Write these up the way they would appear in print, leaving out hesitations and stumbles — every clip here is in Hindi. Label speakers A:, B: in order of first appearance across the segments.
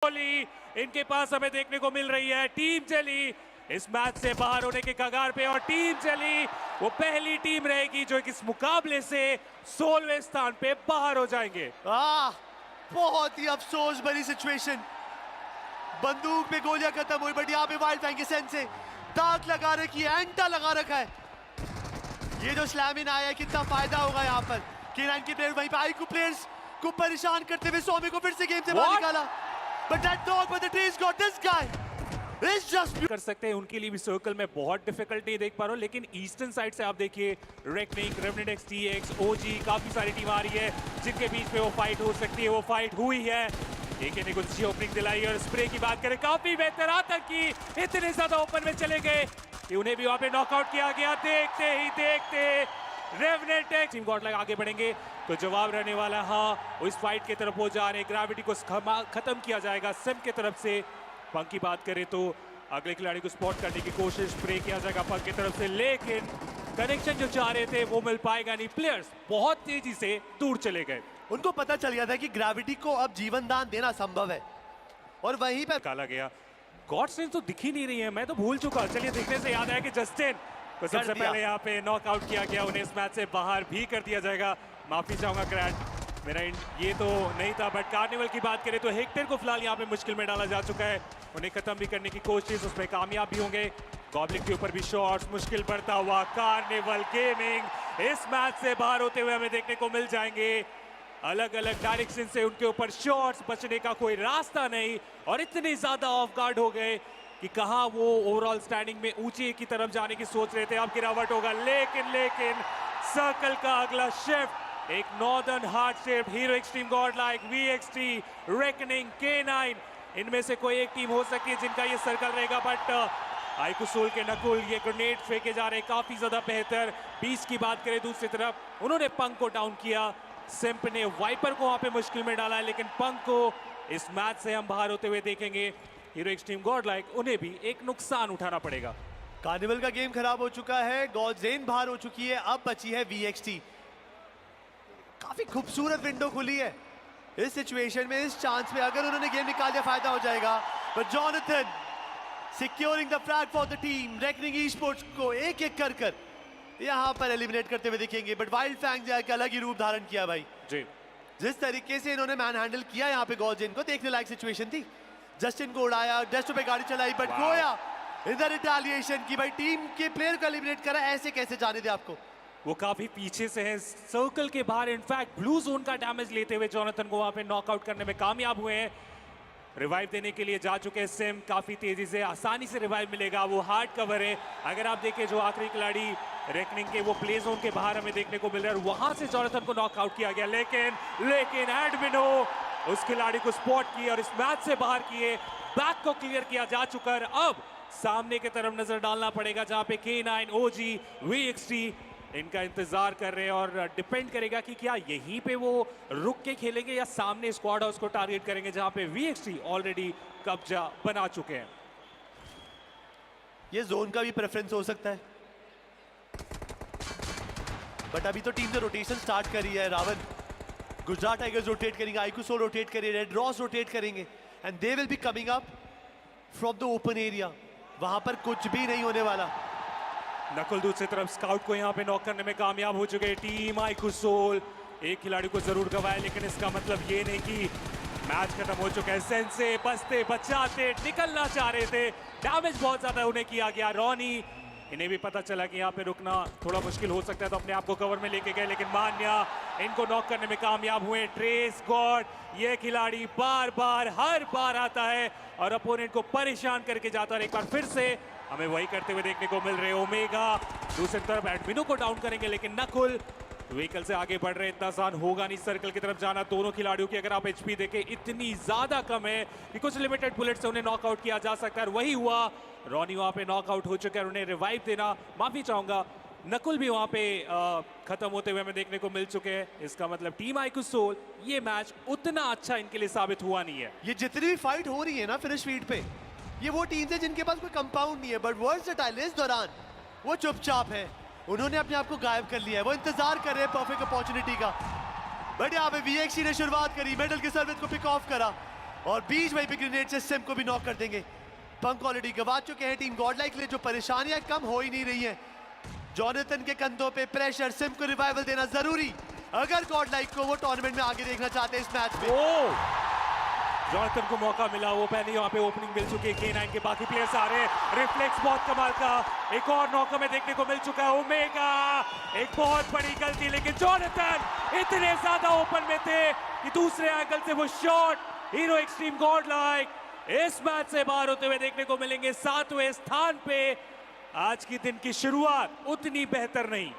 A: गोली इनके पास हमें देखने को मिल रही है। टीम चली इस मैच से बाहर होने के कगार पे और टीम चली वो पहली टीम रहेगी जो इस मुकाबले से 16वें स्थान पे बाहर हो जाएंगे।
B: बहुत ही अफसोस भरी सिचुएशन। बंदूक पे गोलियां खत्म हुई, बट यहाँ पे वाइल्ड फैंग के सेंस से दाग लगा रखी है, एंटा लगा रखा है। ये जो स्लैम इन आया है कितना फायदा होगा यहाँ पर। K9 के प्लेयर वहीं पे आईक्यू प्लेयर्स को परेशान करते हुए सोमी को फिर से गेम से बाहर निकाला। But that dog with the trees got this guy is just
A: कर सकते हैं। उनके लिए भी सर्कल में बहुत डिफिकल्ट नहीं देख पा रहा हूं, लेकिन ईस्टर्न साइड से आप देखिए reckoning, Revenant x, TX, OG काफी सारी टीम आ रही है जिनके बीच में वो फाइट हो सकती है। वो फाइट हुई है, एक ने कुछ अच्छी ओपनिंग दिलाई और स्प्रे की बात करें काफी बेहतर आतंक की, इतने ज्यादा ओपन में चले गए कि उन्हें भी वहां पे नॉकआउट किया गया। देखते ही देखते रेवनेंट एक्स टीम गॉड आगे बढ़ेंगे तो जवाब रहने वाला हाँ इस फाइट की तरफ हो जा रहे। ग्रेविटी को खत्म किया जाएगा सिम की तरफ से। पंक की बात करें तो अगले खिलाड़ी को स्पॉट करने की कोशिश स्प्रे किया जाएगा पंक की तरफ से, लेकिन कनेक्शन जो चाह रहे थे वो मिल पाएगा नहीं। प्लेयर्स बहुत तेजी से दूर चले गए।
B: उनको पता चल गया था कि ग्रेविटी को अब जीवन दान देना संभव है और वहीं पर
A: काला गया। गॉड्सलेन तो दिख ही नहीं रही है, मैं तो भूल चुका। चलिए देखने से याद आया कि जस्टिन को सबसे पहले यहाँ पे नॉकआउट किया गया, उन्हें इस मैच से बाहर भी कर दिया जाएगा। माफी चाहूंगा क्रैट, मेरा ये तो नहीं था। बट कार्निवल की बात करें तो हेक्टर को फिलहाल यहाँ पे मुश्किल में डाला जा चुका है। उन्हें खत्म भी करने की कोशिश, उसमें कामयाब भी होंगे। गॉब्लिन के ऊपर भी शॉट्स, मुश्किल बढ़ता हुआ। कार्निवल गेमिंग इस मैच से बाहर होते हुए हमें देखने को मिल जाएंगे। अलग अलग डायरेक्शन से उनके ऊपर शॉट्स, बचने का कोई रास्ता नहीं और इतने ज्यादा ऑफ गार्ड हो गए कि कहां वो ओवरऑल स्टैंडिंग में ऊंचे की तरफ जाने की सोच रहे थे। अब गिरावट होगा, लेकिन सर्कल का अगला शिफ्ट एक northern heart shape hero extreme Godlike, VXT, reckoning, K9 इनमें से कोई एक टीम हो सकती है जिनका ये सर्कल रहेगा। बट आईक्यू सोल के नकुल ये ग्रेनेड फेंके जा रहे काफी ज्यादा बेहतर। 20 की बात करें दूसरी तरफ उन्होंने पंक को डाउन किया। सिम्प ने वाइपर को वहां पे मुश्किल में डाला है, लेकिन पंक को इस मैच से हम बाहर होते हुए देखेंगे। हीरो एक्सट्रीम गॉडलाइक उन्हें भी एक नुकसान उठाना पड़ेगा।
B: कार्निवल का गेम खराब हो चुका है, गॉडजेन बाहर हो चुकी है, अब बची है VXT। काफी खूबसूरत विंडो खुली है इस सिचुएशन में, इस चांस में अगर उन्होंने गेम निकाल दिया फायदा हो जाएगा। But Jonathan securing the flag for the team. Reckoning esports को एक एक कर यहां पर एलिमिनेट करते हुए दिखेंगे। बट वाइल्ड फैंग जो है कि अलग ही रूप धारण किया भाई
A: जी।
B: जिस तरीके से इन्होंने मैन हैंडल किया यहाँ पे गॉडजेन को, देखने लायक सिचुएशन थी। जस्टिन को उड़ाया, डेस्टो पे गाड़ी चलाई, बट गोया इधर रिटेलिएशन की। भाई टीम के प्लेयर को एलिमिनेट करा, ऐसे कैसे जाने दे आपको।
A: वो काफी पीछे से है सर्कल के बाहर, इनफैक्ट ब्लू जोन का डैमेज लेते हुए जॉनथन को वहां पे नॉकआउट करने में कामयाब हुए हैं। रिवाइव देने के लिए जा चुके हैं सिम, काफी तेजी से आसानी से रिवाइव मिलेगा। वो हार्ड कवर है। अगर आप देखें जो आखिरी खिलाड़ी रेकनिंग के वो प्ले जोन के बाहर हमें देखने को मिल रहा है, वहां से जॉनथन को नॉकआउट किया गया। लेकिन एडमिनो उस खिलाड़ी को स्पॉट किया और इस मैच से बाहर किए। बैक को क्लियर किया जा चुका है। अब सामने की तरफ नजर डालना पड़ेगा जहां पे K9, OG, VXT इनका इंतजार कर रहे हैं और डिपेंड करेगा कि क्या यहीं पे वो रुक के खेलेंगे या सामने स्क्वाड हाउस को टारगेट करेंगे जहां पे VXT ऑलरेडी कब्जा बना चुके हैं।
B: ये जोन का भी प्रेफरेंस हो सकता है, बट अभी तो टीम ने रोटेशन स्टार्ट करी है। रावण, गुजरात टाइगर्स रोटेट करेंगे, आईक्यू सोल रोटेट करेंगे, रेड रॉस रोटेट करेंगे and they will be coming up from the open area. वहां पर कुछ भी नहीं होने वाला।
A: नकुल दूसरी तरफ स्काउट को यहाँ पे नॉक करने में कामयाब हो चुके हैं। टीम आईक्यू सोल एक खिलाड़ी को जरूर गवाया, लेकिन इसका मतलब ये नहीं कि मैच खत्म हो चुका है। सेंसे बचते बचाते निकलना चाह रहे थे, डैमेज बहुत ज्यादा उन्हें किया गया। रॉनी इन्हें भी पता चला कि यहाँ पे रुकना थोड़ा मुश्किल हो सकता है, तो अपने आप को कवर में लेके गए, लेकिन मान्या इनको नॉक करने में कामयाब हुए। ट्रेस गॉड ये खिलाड़ी बार बार हर बार आता है और अपोनेंट को परेशान करके जाता है। एक बार फिर से हमें वही करते हुए देखने को मिल रहे। ओमेगा दूसरी तरफ एडमिनो को डाउन करेंगे, लेकिन नकुल व्हीकल से आगे बढ़ रहे हैं। इतना आसान होगा नहीं सर्कल की तरफ जाना। दोनों खिलाड़ियों की अगर आप HP देखें इतनी ज्यादा कम है कि कुछ लिमिटेड बुलेट से उन्हें नॉकआउट किया जा सकता है। वही हुआ, रॉनी वहां पे नॉकआउट हो चुके हैं। उन्हें रिवाइव देना, माफी चाहूंगा, नकुल भी वहां पे खत्म होते हुए हमें देखने को मिल चुके हैं। इसका मतलब टीम आईक्यू सोल ये मैच उतना अच्छा इनके लिए साबित हुआ नहीं है।
B: ये जितनी भी फाइट हो रही है ना फिनिश फील्ड पे, ये वो टीम है जिनके पास कोई कंपाउंड नहीं है, बट वर्सेटाइल इस दौरान वो चुपचाप है। उन्होंने अपने आप को गायब कर लिया है, वो इंतजार कर रहे हैं परफेक्ट अपॉर्चुनिटी का। बट यहाँ पे VXT ने शुरुआत करी, मेडल के सर्विस को पिक ऑफ करा। और बीच वहीं पे ग्रेनेड से सिम को भी नॉक कर देंगे। पंख ऑलरेडी गवा चुके हैं टीम गॉडलाइक के लिए, जो परेशानियां कम हो ही नहीं रही हैं। जॉनथन के कंधों पे प्रेशर, सिम को रिवाइवल देना जरूरी अगर गॉडलाइक को वो टूर्नामेंट में आगे देखना चाहते हैं इस मैच में।
A: जॉनथन को मौका मिला, वो पहले यहाँ पे ओपनिंग मिल चुकी है। K9 के बाकी प्लेयर्स आ रहे हैं, रिफ्लेक्स बहुत कमाल का, एक और नॉक हमें देखने को मिल चुका है। ओमेगा एक बहुत बड़ी गलती, लेकिन जॉनथन इतने ज्यादा ओपन में थे कि दूसरे एंगल से वो शॉट हीरो एक्सट्रीम गॉडलाइक इस मैच से बाहर होते हुए देखने को मिलेंगे 7वें स्थान पे। आज की दिन की शुरुआत उतनी बेहतर नहीं,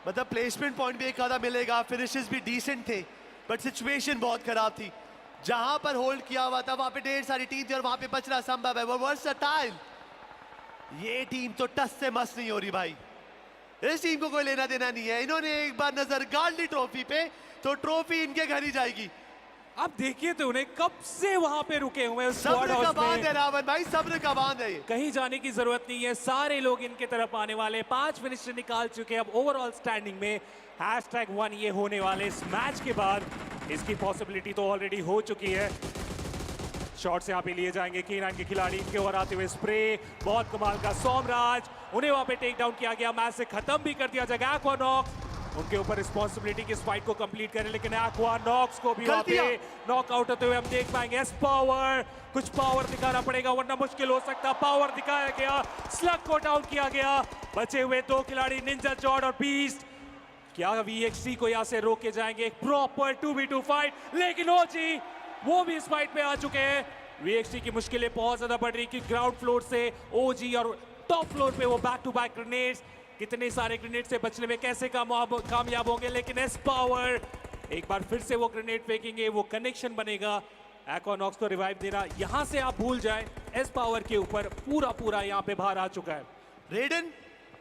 B: मतलब प्लेसमेंट पॉइंट भी एक आधा मिलेगा, फिनिशेस भी डिसेंट थे, बट सिचुएशन बहुत खराब थी। जहां पर होल्ड किया हुआ था वहां पे ढेर सारी टीम थी और वहां पे बचना संभव है। वो वर्सटाइल, ये टीम तो टस से मस नहीं हो रही भाई। इस टीम को कोई लेना देना नहीं है। इन्होंने एक बार नजर गाड़ ली ट्रॉफी पे तो ट्रॉफी इनके घर ही जाएगी।
A: अब देखिए तो उन्हें कब से वहां पे रुके हुए हैं स्क्वाड
B: सब्र का
A: हाउस
B: बांध
A: में।
B: है रावण भाई, सब्र का बांध है ये।
A: कहीं जाने की जरूरत नहीं है, सारे लोग इनके तरफ आने वाले। 5 फिनिशर निकाल चुके हैं अब ओवरऑल स्टैंडिंग में। #1 ये होने वाले इस मैच के बाद इसकी पॉसिबिलिटी तो ऑलरेडी हो चुकी है। शॉट्स यहाँ पे लिए जाएंगे K9 के खिलाड़ी, इनके ओवर आते हुए स्प्रे बहुत कमाल का। सोमराज, उन्हें वहां पे टेक डाउन किया गया, मैच से खत्म भी कर दिया जाएगा। एक्वानॉक्स, उनके ऊपर रिस्पॉन्सिबिलिटी की इस फाइट को कंप्लीट करें, लेकिन एक्वानॉक्स को भी वहां पे नॉकआउट होते हुए हम देख पाएंगे। एस पावर, कुछ पावर दिखाना पड़ेगा वरना मुश्किल हो सकता। पावर दिखाया गया, स्लग को डाउन किया गया। बचे हुए 2 खिलाड़ी निंजा जॉर्ड और बीस्ट, क्या VXT को यहाँ से रोक के जाएंगे? एक प्रॉपर 2v2 फाइट, लेकिन ओजी वो भी इस फाइट में आ चुके हैं। VXT की मुश्किलें बहुत ज्यादा बढ़ रही कि ग्राउंड फ्लोर से ओजी और टॉप फ्लोर पे वो बैक टू बैक ग्रेनेड्स, कितने सारे ग्रेनेड से बचने में कैसे कामयाब होंगे। लेकिन एस पावर एक बार फिर से वो ग्रेनेड फेंकेंगे, वो कनेक्शन बनेगा। एक्वानॉक्स को रिवाइव देना यहां से आप भूल जाएं, एस पावर के ऊपर पूरा यहां पे भार आ चुका है।
B: रेडन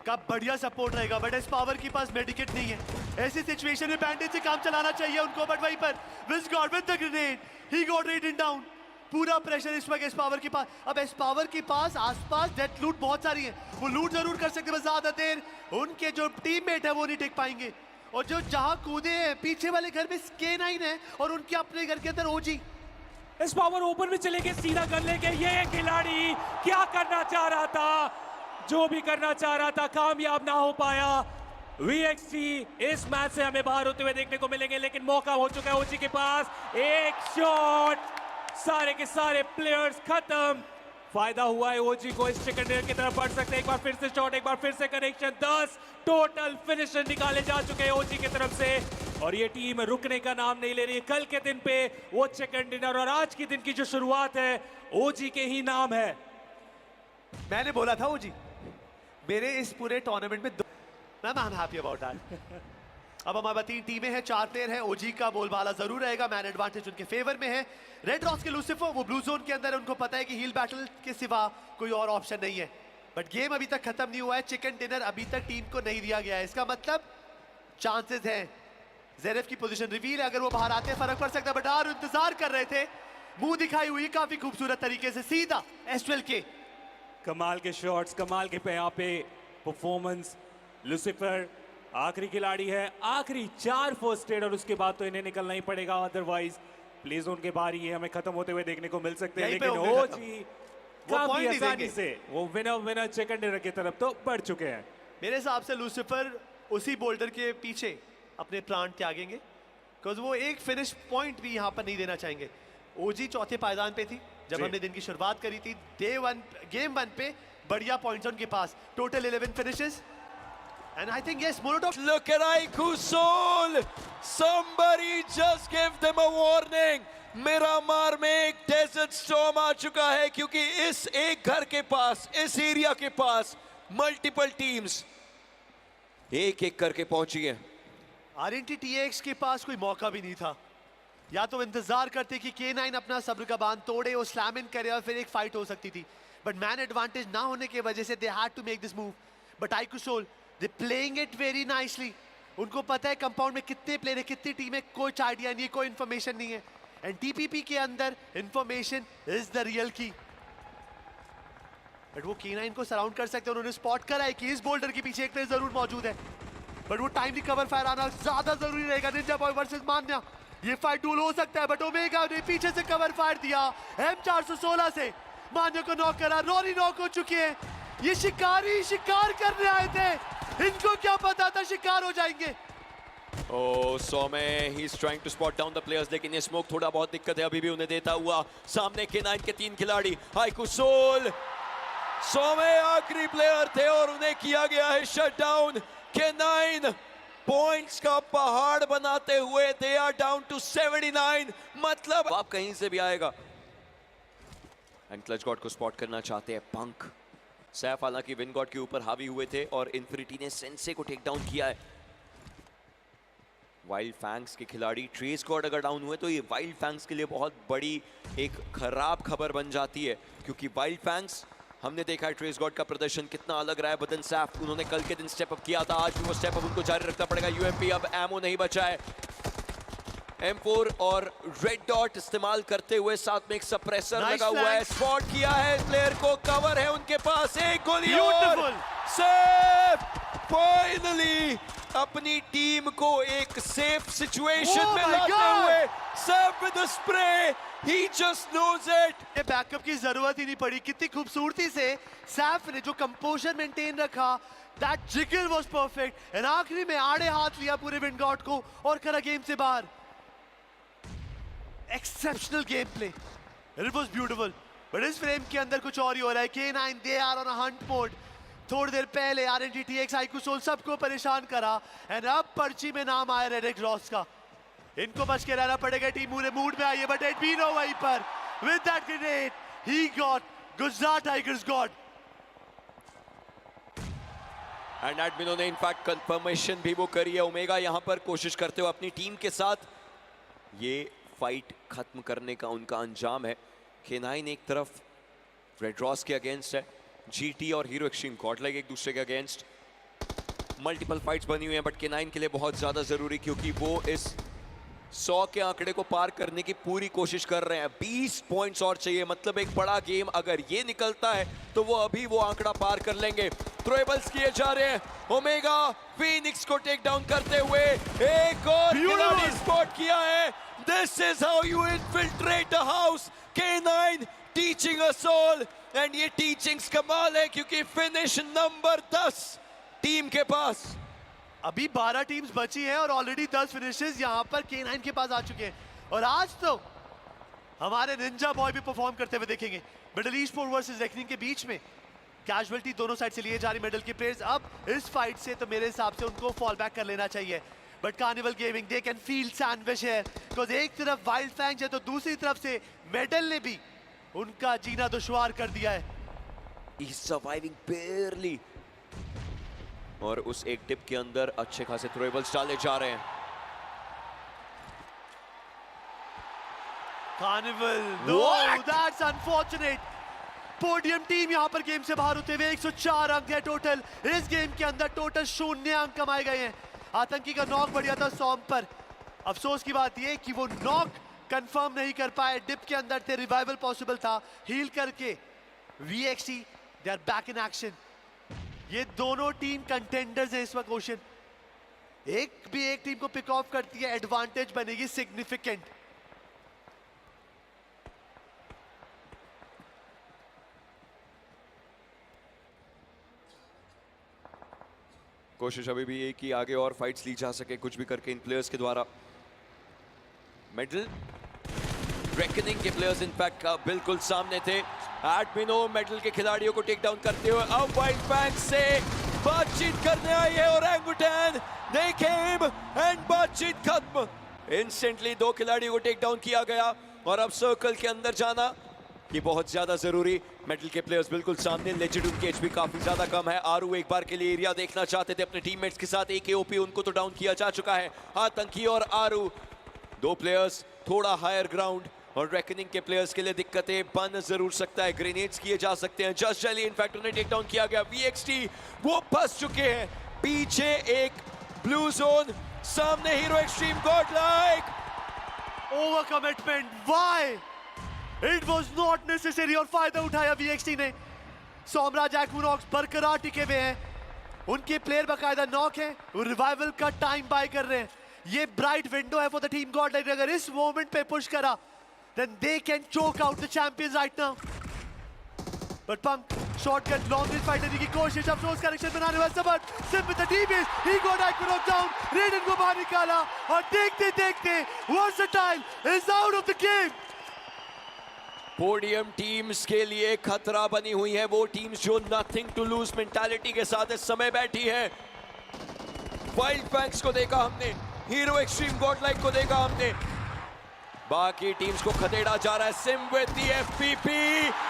B: का बढ़िया सपोर्ट रहेगा, बट एस पावर के पास मेडिकेट नहीं है। ऐसी सिचुएशन में बैंडेज से काम चलाना चाहिए उनको, बट वहीं पर Wizgod with the grenade, he got Raiden down. पूरा प्रेशर इस वक्त एस पावर के पास। अब एस पावर के पास आसपास डेथ लूट बहुत सारी है, वो लूट जरूर कर सकते हैं, बस ज्यादा देर उनके जो टीममेट है वो नहीं टिक पाएंगे। और जो जहां कूदे हैं पीछे वाले घर में K9 है और उनके अपने घर के अंदर ओजी।
A: एस पावर ओपन में चले गए, सीधा कर लेंगे। ये खिलाड़ी क्या करना चाह रहा था, जो भी करना चाह रहा था कामयाब ना हो पाया। VXT इस मैच से हमें बाहर होते हुए देखने को मिलेंगे, लेकिन मौका हो चुका है ओजी के पास। एक शॉट, सारे के सारे प्लेयर्स खत्म। फायदा हुआ है ओजी को, इस चिकन डिनर की तरफ बढ़ सकते हैं। एक बार फिर से शॉट, एक बार फिर से कनेक्शन। 10 टोटल फिनिशर निकाले जा चुके हैं ओजी की तरफ से, और ये टीम रुकने का नाम नहीं ले रही। कल के दिन पे वो चिकन डिनर और आज के दिन की जो शुरुआत है ओजी के ही नाम है।
B: मैंने बोला था ओजी मेरे इस पूरे टूर्नामेंट में I am happy about that. अब हमारे पास 3 टीमें हैं, 4 प्लेयर हैं। ओजी का बोलबाला जरूर रहेगा, मैन एडवांटेज उनके फेवर में है। रेड रॉक्स के लूसिफर वो ब्लू जोन के अंदर है, उनको पता है कि हील बैटल के सिवा कोई और ऑप्शन नहीं है। बट गेम अभी तक खत्म नहीं हुआ है, चिकन डिनर अभी तक टीम को नहीं दिया गया है। इसका मतलब चांसेस हैं जेरेफ की पोजीशन रिवील है, अगर वो बाहर आते हैं फर्क पड़ सकता है। बट आर इंतजार कर रहे थे, मुंह दिखाई हुई काफी खूबसूरत तरीके से सीधा S12 के।
A: कमाल के शॉट्स, कमाल के पे यहाँ पे परफॉर्मेंस। लूसिफर आखिरी खिलाड़ी है, आखिरी 4 फर्स्ट एड, और उसके बाद तो इन्हें निकलना ही पड़ेगा, अदरवाइज प्ले जोन के बाहर ही हमें खत्म होते हुए देखने को मिल सकते हैं।
B: यहीं पे
A: लेकिन
B: होंगे
A: ओजी काफी आसानी से वो विनर चिकन डिनर की तरफ तो बढ़ चुके हैं।
B: मेरे हिसाब से लूसिफर उसी बोल्डर के पीछे अपने प्राण त्यागेंगे, बिकॉज वो एक फिनिश पॉइंट भी यहाँ पर नहीं देना चाहेंगे। ओजी चौथे पायदान पे थी जब
A: जी।
B: हमने दिन की शुरुआत करी थी। गेम 1 पे बढ़िया पॉइंट्स उनके पास, total 11 finishes. And I think yes, Molotov.
C: Look at iQsoul! Somebody just give them a warning. Miramar में एक डेजर्ट स्टॉर्म आ चुका है, क्योंकि इस एक घर के पास, इस एरिया के पास मल्टीपल टीम्स एक एक करके पहुंची हैं।
B: RNTTX के पास कोई मौका भी नहीं था, या तो इंतजार करते कि K9 अपना सब्र का बांध तोड़े, वो स्लैम इन करे और फिर एक फाइट हो सकती थी। बट मैन एडवांटेज ना होने की वजह से they had to make this move. But iQsoul they playing it very nicely. उनको पता है कंपाउंड में कितने प्लेयर है, कितनी टीम है, कुछ आइडिया नहीं है, कोई इन्फॉर्मेशन नहीं है। एंड TPP के अंदर इन्फॉर्मेशन इज द रियल की। बट वो K9 को सराउंड कर सकते हैं, उन्होंने स्पॉट करा है कि इस बोल्डर के पीछे एक प्लेयर जरूर मौजूद है। बट वो टाइमली कवर फायर आना ज्यादा जरूरी रहेगा। निंजा बॉय वर्सेस मान्या, ये फाइट डूल हो सकता है, बट ओमेगा ने पीछे से कवर फायर दिया M416 से, मान्यो को नॉक करा, रोरी नॉक हो चुकी है। ये शिकारी शिकार करने आए थे, इनको क्या पता था शिकार हो जाएंगे।
C: Oh, Some, he's trying to spot down the players, लेकिन ये स्मोक थोड़ा बहुत दिक्कत है अभी भी उन्हें देता हुआ। सामने K9 के 3 खिलाड़ी, हाइकू सोल, सोमे आखिरी प्लेयर थे और उन्हें किया गया है शट डाउन। K9 पॉइंट्स का पहाड़ बनाते हुए दे आर डाउन टू 79, मतलब आप कहीं से भी आएगा। एंड क्लच गॉड को स्पॉट करना चाहते हैं पंक। सैफ हालांकि विन गॉड के ऊपर हावी हुए थे और इन्फिनिटी ने सेंसे को टेक डाउन किया है। वाइल्ड फैंग्स के खिलाड़ी ट्रेस गॉड अगर डाउन हुए तो ये वाइल्ड फैंग्स के लिए बहुत बड़ी एक खराब खबर बन जाती है, क्योंकि वाइल्ड फैंग्स हमने देखा है ट्रेस गॉड का प्रदर्शन कितना अलग रहा है। बदन सैफ उन्होंने कल के दिन स्टेप अप किया था, आज भी वो स्टेप अप उनको जारी रखना पड़ेगा। यूएमपी अब एमओ नहीं बचा है, M4 और रेड डॉट इस्तेमाल करते हुए साथ में एक सप्रेसर लगा हुआ है। स्पॉट किया है प्लेयर को, कवर है उनके पास, एक गोली और सेफ फाइनली अपनी टीम को एक सेफ सिचुएशन में लाते हुए। Safe with the spray, he just knows it.
B: ये बैकअप की जरूरत ही नहीं पड़ी, कितनी खूबसूरती से सैफ ने जो कंपोजर मेंटेन रखा, that jiggle was perfect. And आखिरी में आड़े हाथ लिया पूरे विन गॉड को और करा गेम से बाहर। Exceptional game play, it was beautiful. But इस फ्रेम के अंदर कुछ और ही हो रहा है। K9 they are on a hunt mode. थोड़ी देर पहले RNGTX हाइकू सोल सबको परेशान करा, एंड अब पर्ची में नाम आया रेड रॉस का। इनको बच के रहना पड़ेगा, टीम पूरे मूड में आई है। बट एडविनो वहीं पर with that grenade he got Gujarat Tigers god.
C: And Admino ने इनफैक्ट कंफर्मेशन भी वो करी है। ओमेगा यहां पर कोशिश करते हुए अपनी टीम के साथ ये फाइट खत्म करने का उनका अंजाम है। K9 एक तरफ रेड रॉस के अगेंस्ट है, GT और हीरो एक्सट्रीम गॉडलाइक एक दूसरे के अगेंस्ट। मल्टीपल फाइट्स बनी हुई हैं, बट K9 के लिए बहुत ज्यादा जरूरी, क्योंकि वो इस 100 के आंकड़े को पार करने की पूरी कोशिश कर रहे हैं। 20 पॉइंट्स और चाहिए, मतलब एक बड़ा गेम अगर ये निकलता है तो वो अभी वो आंकड़ा पार कर लेंगे। थ्रोएबल्स किए जा रहे हैं, ओमेगा फीनिक्स को टेक डाउन करते हुए एक और खिलाड़ी स्पॉट किया है। This is how you infiltrate a house. K9 teaching us all, and ये टीचिंग्स कमाल है, क्योंकि फिनिश नंबर 10 टीम के पास।
B: अभी 12 टीम्स बची हैं और ऑलरेडी 10 फिनिशेस यहां पर K9 के पास आ चुके हैं। और आज तो हमारे निंजा बॉय भी परफॉर्म करते हुए देखेंगे। मिडिल ईस्ट 4 वर्सेस रेकनिंग के बीच में कैजुअलिटी दोनों साइड से लिए जा रही मेडल के प्लेयर्स। अब इस फाइट से तो मेरे हिसाब से उनको फॉल बैक कर लेना चाहिए। But carnival gaming they can feel sandwich है, बिकॉज एक तरफ वाइल्ड फैंग्स है तो दूसरी तरफ से मेडल ने भी उनका जीना दुश्वार कर दिया है।
C: He's surviving barely। और उस एक टिप के अंदर अच्छे खासे थ्रोएबल्स डाले जा रहे हैं।
B: Carnival, no that's unfortunate. Podium team यहां पर गेम से बाहर होते हुए 104 अंक है टोटल। इस गेम के अंदर टोटल 0 अंक कमाए गए हैं। आतंकी का नॉक बढ़िया था सॉम पर। अफसोस की बात यह कि वो नॉक कंफर्म नहीं कर पाए, डिप के अंदर थे, रिवाइवल पॉसिबल था। हील करके VXT they are back in action. ये दोनों टीम कंटेंडर्स हैं इस वक्त ओशन। एक भी एक टीम को पिक ऑफ करती है, एडवांटेज बनेगी सिग्निफिकेंट।
C: कोशिश अभी भी ये कि आगे और फाइट्स ली जा सके कुछ भी करके इन प्लेयर्स के द्वारा। मेडल रेकनिंग के प्लेयर्स इनफैक्ट बिल्कुल सामने थे। एडमिनो मेडल के खिलाड़ियों को टेक डाउन करते हुए अब वाइल्ड फैंग से बातचीत करने आई है और ओरंगुटैन दे केम एंड बातचीत खत्म। इंस्टेंटली 2 खिलाड़ियों को टेक डाउन किया गया और अब सर्कल के अंदर जाना ये बहुत ज्यादा जरूरी। मेडल के प्लेयर्स बिल्कुल सामने, लेजेंड उनके एचपी काफी ज्यादा कम है। आरू एक बार के लिए एरिया देखना चाहते थे अपने टीममेट्स के साथ। एक AOP उनको तो डाउन किया जा चुका है। आतंकी और आरू 2 प्लेयर्स थोड़ा हायर ग्राउंड, और रेकनिंग के प्लेयर्स के लिए दिक्कतें बन जरूर सकता है। ग्रेनेड्स किए जा सकते हैं। जस्ट जैली इनफैक्ट उन्हें टेक डाउन किया गया। VXT वो फंस चुके हैं पीछे एक ब्लू जोन, सामने hero extreme Godlike.
B: Over commitment, why? It was not necessary और फायदा उठाया VXT ने। सोमराज एक्विनॉक्स बरकरार टिके हुए हैं, उनके प्लेयर बकायदा नॉक है, वो रिवाइवल का टाइम बाय कर रहे हैं। ये ब्राइट विंडो है फॉर द टीम गॉडलाइक। अगर इस मोमेंट पे पुश करा then they can choke out the champions right now. But Punk shortcut long range fight लेने की कोशिश, अफसोस कनेक्शन बनाने वाला सबट SIM with the D-base, he got Iconok down, Raiden को बाहर निकाला और देखते देखते Versatile is out of the game.
C: Podium teams के लिए खतरा बनी हुई है वो टीम्स जो नथिंग टू लूज मेंटालिटी के साथ इस समय बैठी है। वाइल्ड फैंक्स को देखा हमने, हीरो एक्सट्रीम गॉडलाइक को देखा हमने, बाकी टीम्स को खदेड़ा जा रहा है। Sim with the FPP,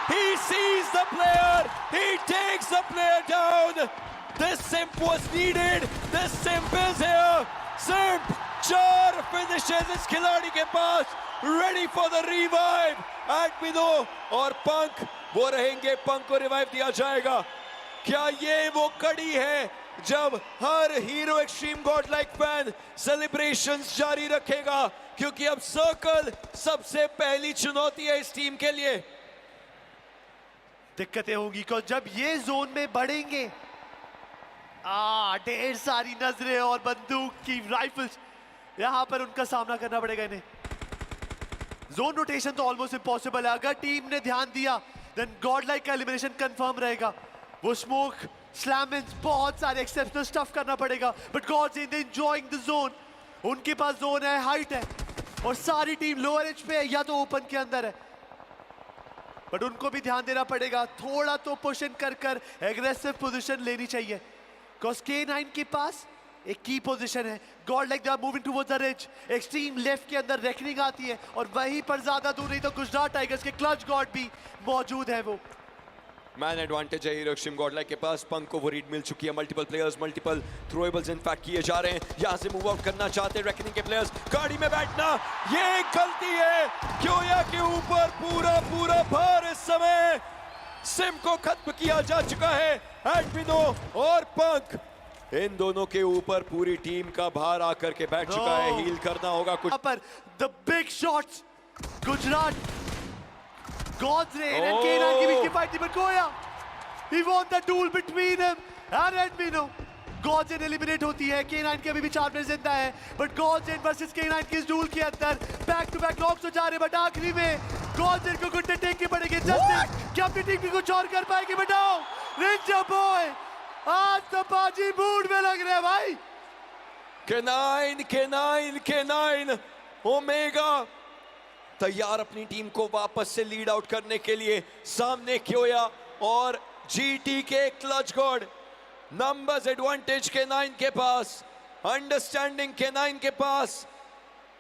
C: he sees the player, he takes the player down. This Simp was needed, this Simp is here. Simp 4 finishes इस खिलाड़ी के पास, रेडी फॉर द रिवाइव। एडमिनो और पंक वो रहेंगे, पंक को रिवाइव दिया जाएगा। क्या ये वो कड़ी है जब हर Hero extreme Godlike fan celebrations जारी रखेगा, क्योंकि अब सर्कल सबसे पहली चुनौती है इस टीम के लिए।
B: दिक्कतें होंगी क्यों जब ये जोन में बढ़ेंगे। ढेर सारी नजरें और बंदूक की राइफल्स, यहां पर उनका सामना करना पड़ेगा इन्हें। जोन रोटेशन तो ऑलमोस्ट इम्पॉसिबल है। अगर टीम ने ध्यान दिया देन गॉडलाइक का एलिमिनेशन कंफर्म रहेगा। वो स्मोक स्लैमिंस बहुत सारे एक्सेप्शनल स्टफ करना पड़ेगा। But gods in enjoying the zone, उनके पास जोन है, हाइट है और सारी टीम लोअर एज पे है या तो ओपन के अंदर है। बट उनको भी ध्यान देना पड़ेगा, थोड़ा तो पुश इन कर एग्रेसिव पोजीशन लेनी चाहिए। बिकॉज K9 के पास एक की पोजीशन है। Godlike they are moving towards the ridge, extreme left के अंदर रेकनिंग आती है और वहीं पर ज्यादा दूर नहीं तो गुजरात टाइगर्स के क्लच गॉड भी मौजूद है। वो
C: मैन एडवांटेज है हीरो एक्सट्रीम गॉडलाइक के पास। पंक को वो रीड मिल चुकी है, multiple players, multiple throwables in fact किए जा रहे हैं। यहां से मूव आउट करना चाहते हैं रेकनिंग के प्लेयर्स। गाड़ी में बैठना ये एक गलती है, क्योया के ऊपर पूरा भार इस समय। सिम को खत्म किया जा चुका है। एडमिनो और पंक, इन दोनों के ऊपर पूरी टीम का भार आकर के बैठ चुका है। हील करना होगा कुछ।
B: पर the big shots, Gujarat God's Reign and K9 के बीच की फाइट थी, but Koya, he won the duel between him and Edmino. God's Reign eliminate होती है, K9 के अभी भी 4 प्लेयर जिंदा है, but God's Reign versus K9 की इस डुएल के अंदर बैक टू बैक लॉक्स हो जा रहे हैं। बट आखिरी में God's Reign को घुटने टेक के पड़ेंगे। जस्टिन क्या अपनी टीम की कुछ और कर पाएंगे? बताओ निंजा बॉय, आज तो बाजी मूड में लग रहे हैं भाई।
C: K9 ओमेगा तैयार अपनी टीम को वापस से लीड आउट करने के लिए। सामने क्योया और जीटी के clutch God. Numbers advantage K9 के पास, अंडरस्टैंडिंग K9 के पास।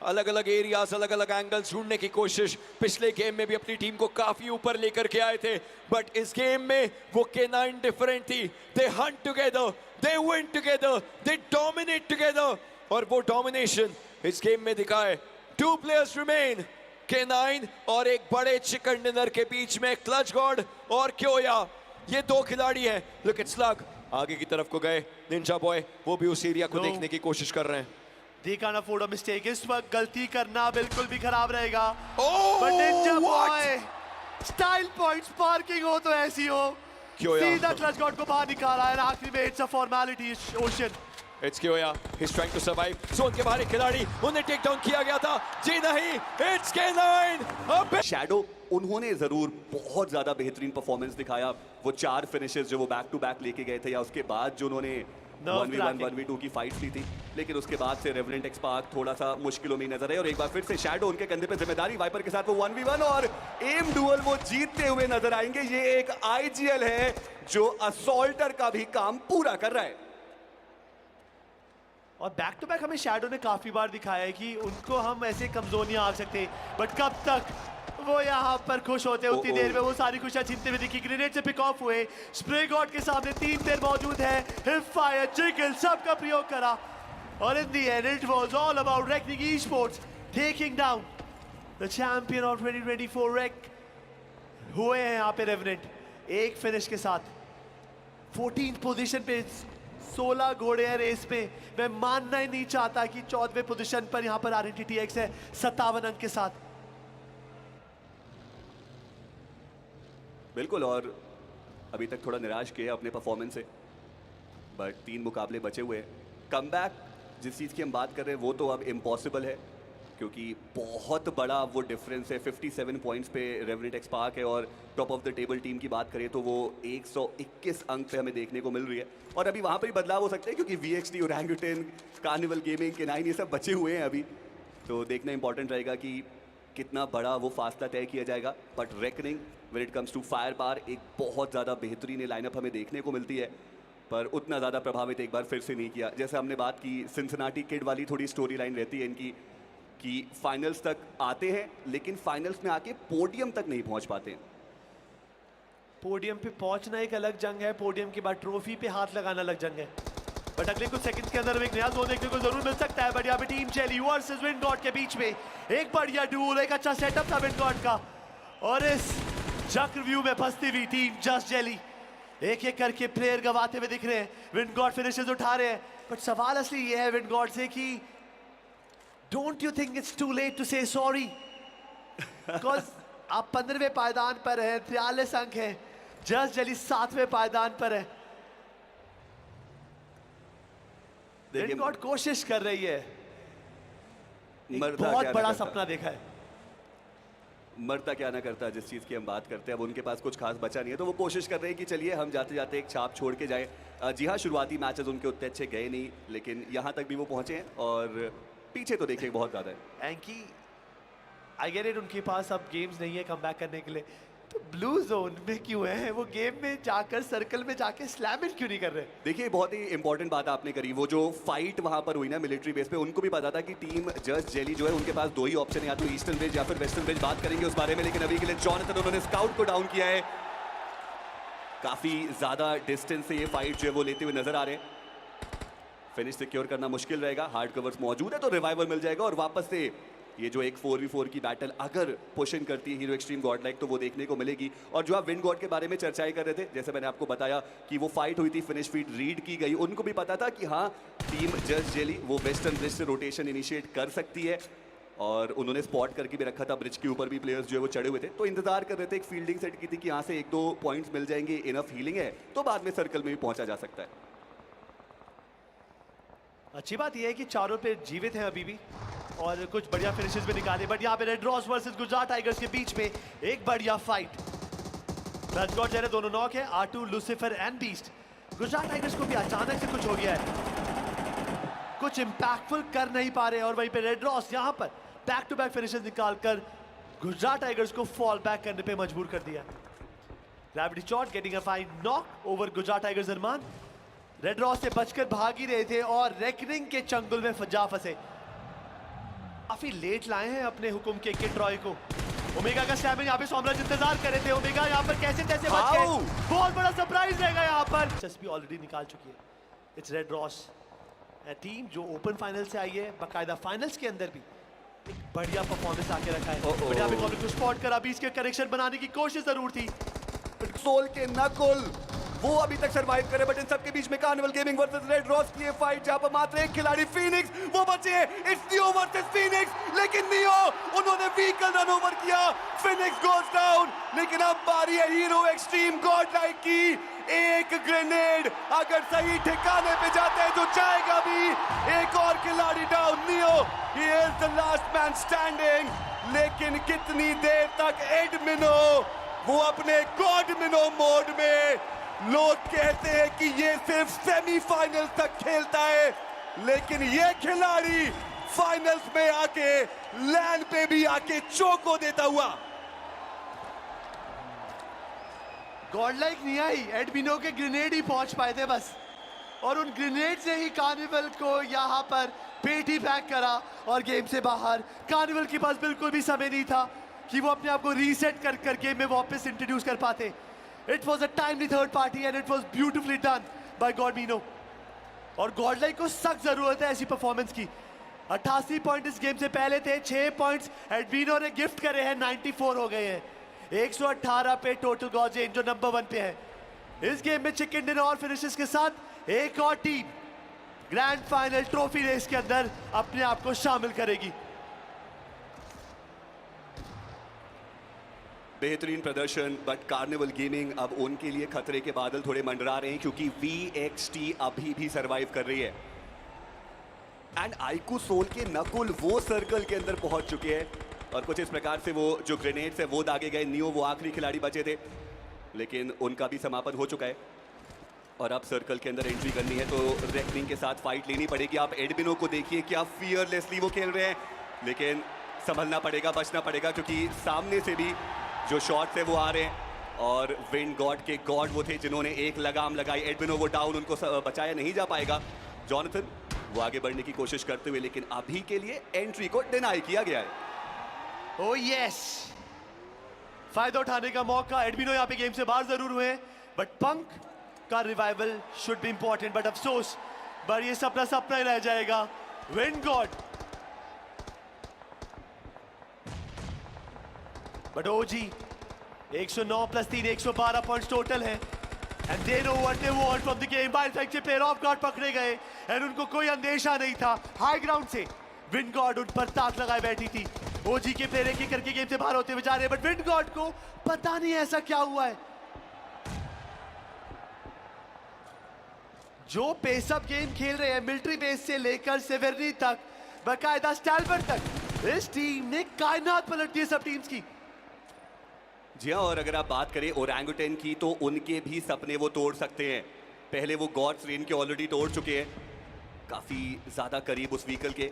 C: अलग अलग एरियाज, अलग अलग एंगल्स ढूंढने की कोशिश। पिछले गेम में भी अपनी टीम को काफी ऊपर लेकर के आए थे, बट इस गेम में वो K9 डिफरेंट थी। दे Hunt together, they win together, they dominate together, और वो डोमिनेशन इस गेम में दिखाए। 2 प्लेयर्स रिमेन, K9 और एक बड़े चिकन डिनर के बीच में क्लच गॉड और क्योया। ये 2 खिलाड़ी हैं। लुक एट स्लग आगे की तरफ को गए। निंजा बॉय वो भी उस एरिया को देखने की कोशिश कर रहे हैं।
B: They can't afford a mistake. इस वक्त गलती करना बिल्कुल भी खराब रहेगा।
C: Oh,
B: But Ninja
C: what?
B: Boy, style points parking हो तो ऐसी हो, सीधा क्लच गॉड को बाहर निकाला है। आखिरी में it's a formality ocean.
C: It's Kyoya. He's trying to survive. Zone के बाहर एक खिलाड़ी, उन्हें टेक डाउन किया गया था। जी नहीं, it's K9.
D: शैडो उन्होंने जरूर बहुत ज्यादा बेहतरीन परफॉर्मेंस दिखाया। वो 4 फिनिशेस जो वो बैक टू बैक लेके गए थे, या उसके बाद जो उन्होंने 1v1 1v2 की फाइट ली थी, लेकिन उसके बाद से रेवलेंट एक्सपार्क थोड़ा सा मुश्किलों में नजर आए। और एक बार फिर से शैडो उनके कंधे पे जिम्मेदारी, वाइपर के साथ वो 1v1 और एम डुअल वो जीतते हुए नजर आएंगे। ये एक IGL है जो असॉल्टर का भी काम पूरा कर रहा है।
B: और बैक टू बैक हमें शैडो ने काफी बार दिखाया है कि उनको हम ऐसे कमजोरियां आ सकते हैं, बट कब तक वो यहाँ पर खुश होते हैं, उतनी देर में वो सारी खुशियां छीनते हुए दिखी। ग्रेनेड से पिक ऑफ हुए, स्प्रे गॉड के सामने 3 प्लेयर मौजूद है, हिप फायर, जिगल सबका प्रयोग करा और in the end it was all about Reckoning esports taking down the champion of 2024 wreck. हुए हैं यहाँ पे रेवनेंट एक फिनिश के साथ 14th पोजीशन पे, 16 घोड़े हैं रेस पे। मैं मानना ही नहीं चाहता कि 14वें पोजीशन पर यहाँ पर RNTTX है 57 अंक के साथ।
D: बिल्कुल, और अभी तक थोड़ा निराश किया अपने परफॉर्मेंस से, बट 3 मुकाबले बचे हुए हैं। कमबैक जिस चीज़ की हम बात कर रहे हैं वो तो अब इम्पॉसिबल है, क्योंकि बहुत बड़ा वो डिफरेंस है। 57 पॉइंट्स पे रेवरेंट एक्सपार्क है, और top of the table team की बात करें तो वो 121 अंक पे हमें देखने को मिल रही है। और अभी वहाँ पर भी बदलाव हो सकते हैं, क्योंकि VXT, ओरंगुटन, कार्निवल गेमिंग, K9 ये सब बचे हुए हैं अभी। तो देखना इंपॉर्टेंट रहेगा कि कितना बड़ा वो फासला तय किया जाएगा। But Reckoning when it comes to fire power, एक बहुत ज़्यादा बेहतरीन लाइनअप हमें देखने को मिलती है, पर उतना ज़्यादा प्रभावित एक बार फिर से नहीं किया। जैसे हमने बात की, सिंसिनाटी किड वाली थोड़ी स्टोरी लाइन रहती है इनकी, कि फाइनल्स तक आते हैं लेकिन फाइनल्स में आके पोडियम तक नहीं पहुंच पाते हैं।
B: पोडियम पे पहुंचना एक अलग जंग है, पोडियम के बाद ट्रॉफी पे हाथ लगाना अलग जंग है। बट अगले कुछ सेकंड्स के अंदर एक नया जोन देखने को जरूर मिल सकता है। बट यहाँ पे टीम जेली वर्सेस विंडगॉड के बीच में एक बढ़िया ड्यूल, एक अच्छा सेटअप था विंडगॉड का, और इस चक्रव्यूह में फंसती हुई टीम जस्ट जेली एक एक करके प्लेयर गवाते हुए दिख रहे हैं। विंडगॉड फिनिशेस उठा रहे हैं, बट सवाल असली ये है विंडगॉड से कि don't you think it's too late to say sorry? Because आप 15वें पायदान पर हैं, 43 अंक हैं, जस्ट जेली 7वें पायदान पर है। विंडगॉड कोशिश कर रही है, एक बहुत बड़ा सपना देखा है।
D: मरता क्या ना करता, जिस चीज़ की हम बात करते हैं, अब उनके पास कुछ खास बचा नहीं है, तो वो कोशिश कर रहे हैं कि चलिए हम जाते जाते एक छाप छोड़ के जाए। जी हाँ, शुरुआती मैचेस उनके उतने अच्छे गए नहीं, लेकिन यहाँ तक भी वो पहुँचे हैं, और पीछे तो देखिए बहुत ज़्यादा है।
B: एंकी आई गेट इट, उनके पास अब गेम्स नहीं है कमबैक करने के लिए, तो ब्लू जोन में क्यों है? वो गेम में जाकर सर्कल में जाके स्लैम इट क्यों नहीं कर रहे?
D: देखिए, बहुत ही इंपॉर्टेंट बात आपने करी। वो जो फाइट वहां पर हुई ना मिलिट्री बेस पे, उनको भी पता था कि टीम जस्ट जेली जो है उनके पास दो ही ऑप्शन है, या तो ईस्टर्न ब्रिज या फिर वेस्टर्न ब्रिज। बात करेंगे उस बारे में, लेकिन अभी के लिए जॉनथन, उन्होंने स्काउट को डाउन किया है। काफी ज्यादा डिस्टेंस से ये फाइट जो है वो लेते हुए नजर आ रहे हैं। फिनिश सिक्योर करना मुश्किल रहेगा, हार्ड कवर्स मौजूद है तो रिवाइवल मिल जाएगा, और वापस से ये जो एक 4v4 की बैटल अगर पुश इन करती है हीरो एक्सट्रीम गॉड लाइक, तो वो देखने को मिलेगी। और जो आप विंड गॉड के बारे में चर्चाएं कर रहे थे, जैसे मैंने आपको बताया कि वो फाइट हुई थी, फिनिश फीड रीड की गई, उनको भी पता था कि हाँ, टीम जस्ट जेली वो वेस्टर्न ब्रिज से रोटेशन इनिशिएट कर सकती है, और उन्होंने स्पॉट करके भी रखा था। ब्रिज के ऊपर भी प्लेयर्स जो है वो चढ़े हुए थे, तो इंतजार कर रहे थे, एक फील्डिंग सेट की थी कि यहाँ से 1-2 पॉइंट्स मिल जाएंगे, इनफ हीलिंग है तो बाद में सर्कल में भी पहुंचा जा सकता है।
B: अच्छी बात यह है कि चारों पे जीवित हैं अभी भी, और कुछ बढ़िया फिनिशेस भी निकाले। बट यहाँ पे red Ross versus Gujarat tigers के बीच में एक बढ़िया फाइट। राजगौर जैसे दोनों नॉक है, R2, Lucifer and beast. Gujarat Tigers को भी अचानक से कुछ हो गया है, कुछ इंपैक्टफुल कर नहीं पा रहे, और वहीं पे रेड रॉस यहाँ पर बैक टू बैक फिनिशेस निकालकर गुजरात टाइगर्स को फॉल बैक करने पे मजबूर कर दिया। Gravity shot getting a fine knock over Gujarat Tigers. Arman रेड रॉस से बचकर भाग ही रहे थे और रेकनिंग के चंगुल में जा फंसे। काफी लेट लाए हैं अपने हुक्म के किड रॉय को। ओमेगा का स्लैम यहाँ पे सोमराज इंतजार कर रहे थे, ओमेगा यहाँ पर कैसे तैसे बच गए, बहुत बड़ा सरप्राइज रहेगा यहाँ पर। दिलचस्पी ऑलरेडी निकाल चुकी है, इट्स रेड रॉस टीम जो ओपन फाइनल से आई है, बाकायदा फाइनल्स के अंदर भी एक बढ़िया परफॉर्मेंस आके रखा है। बट यहाँ पे कॉर्नर को स्पॉट करा, बीच के कनेक्शन बनाने की कोशिश जरूर थी।
D: सोल के नकुल वो अभी तक सरवाइव करे, बट इन सबके बीच में carnival gaming versus red Ross की ये फाइट, जहां पर मात्र एक खिलाड़ी फिनिक्स वो बचे हैं। इट्स नियो वर्सेस फिनिक्स, लेकिन नियो उन्होंने व्हीकल रन ओवर किया, फिनिक्स गोज डाउन। लेकिन अब बारी है हीरो एक्सट्रीम गॉड लाइक की। एक ग्रेनेड अगर सही ठिकाने पे जाता है तो जाएगा भी। एक और खिलाड़ी down, neo he is the last man standing. लेकिन कितनी देर तक एडमिनो वो अपने गॉड मिनो मोड में। लोग कहते हैं कि ये सिर्फ सेमीफाइनल तक खेलता है, लेकिन ये खिलाड़ी फाइनल्स में आके लैंड पे भी आके चौको देता हुआ।
B: गॉडलाइक नहीं आई, एडमिनो के ग्रेनेड ही पहुंच पाए थे बस, और उन ग्रेनेड से ही कार्निवल को यहाँ पर पेट ही पैक करा और गेम से बाहर। कार्निवल के पास बिल्कुल भी समय नहीं था कि वो अपने आप को रीसेट कर गेम में वापस इंट्रोड्यूस कर पाते। It was a timely third party and it was beautifully done by Godmino. और गॉडलाइक को सख्त जरूरत है ऐसी परफॉर्मेंस की। 88 पॉइंट इस गेम से पहले थे, 6 पॉइंट्स एडमिनो ने गिफ्ट करे हैं, 94 हो गए हैं। 118 पे टोटल गॉडजेन जो नंबर 1 पे है। इस गेम में चिकन डिनर और फिनिशेस के साथ एक और team grand final trophy race के अंदर अपने आप को शामिल करेगी।
D: बेहतरीन प्रदर्शन, बट कार्निवल गेमिंग अब उनके लिए खतरे के बादल थोड़े मंडरा रहे हैं, क्योंकि VXT अभी भी सरवाइव कर रही है। एंड आईकू सोल के नकुल वो सर्कल के अंदर पहुंच चुके हैं और कुछ इस प्रकार से वो जो ग्रेनेड्स है वो दागे गए। नियो वो आखिरी खिलाड़ी बचे थे, लेकिन उनका भी समापन हो चुका है और अब सर्कल के अंदर एंट्री करनी है तो रेकनिंग के साथ फाइट लेनी पड़ेगी। आप एडमिनो को देखिए, क्या फियरलेसली वो खेल रहे हैं, लेकिन संभलना पड़ेगा, बचना पड़ेगा, क्योंकि सामने से भी जो शॉट्स है वो आ रहे हैं और विंड गॉड के गॉड वो थे जिन्होंने एक लगाम लगाई। एडमिनो वो डाउन, उनको बचाया नहीं जा पाएगा। जॉनथन वो आगे बढ़ने की कोशिश करते हुए, लेकिन अभी के लिए एंट्री को डिनाई किया गया है।
B: ओह यस, फायदा उठाने का मौका। एडमिनो यहाँ पे गेम से बाहर जरूर हुए, बट पंक का revival should be important. But अफसोस, पर ये सपना सपना ही रह जाएगा। Wind god, but OG 109 plus 3 112 points total है। And they know what they want from the game. बायोफैक्ट प्लेयर ऑफ गार्ड पकड़े गए एंड उनको कोई अंदेशा नहीं था। हाई ग्राउंड से विंड गॉड उन पर ताक लगाए बैठी थी। ओजी के प्लेयर एक करके गेम से बाहर होते हुए जा रहे हैं, बट विंड गॉड को पता नहीं ऐसा क्या हुआ है। जो पेसअप गेम खेल रहे हैं, मिलिट्री बेस से लेकर सेवेरनी तक, बकायदा स्टैलबर्ट तक, इस टीम ने कायनात पलट दी सब टीम्स की।
D: जी हाँ, और अगर आप बात करें ओरंगुटन की तो उनके भी सपने वो तोड़ सकते हैं। पहले वो गॉड्स रेन के ऑलरेडी तोड़ चुके हैं, काफ़ी ज़्यादा करीब उस व्हीकल के।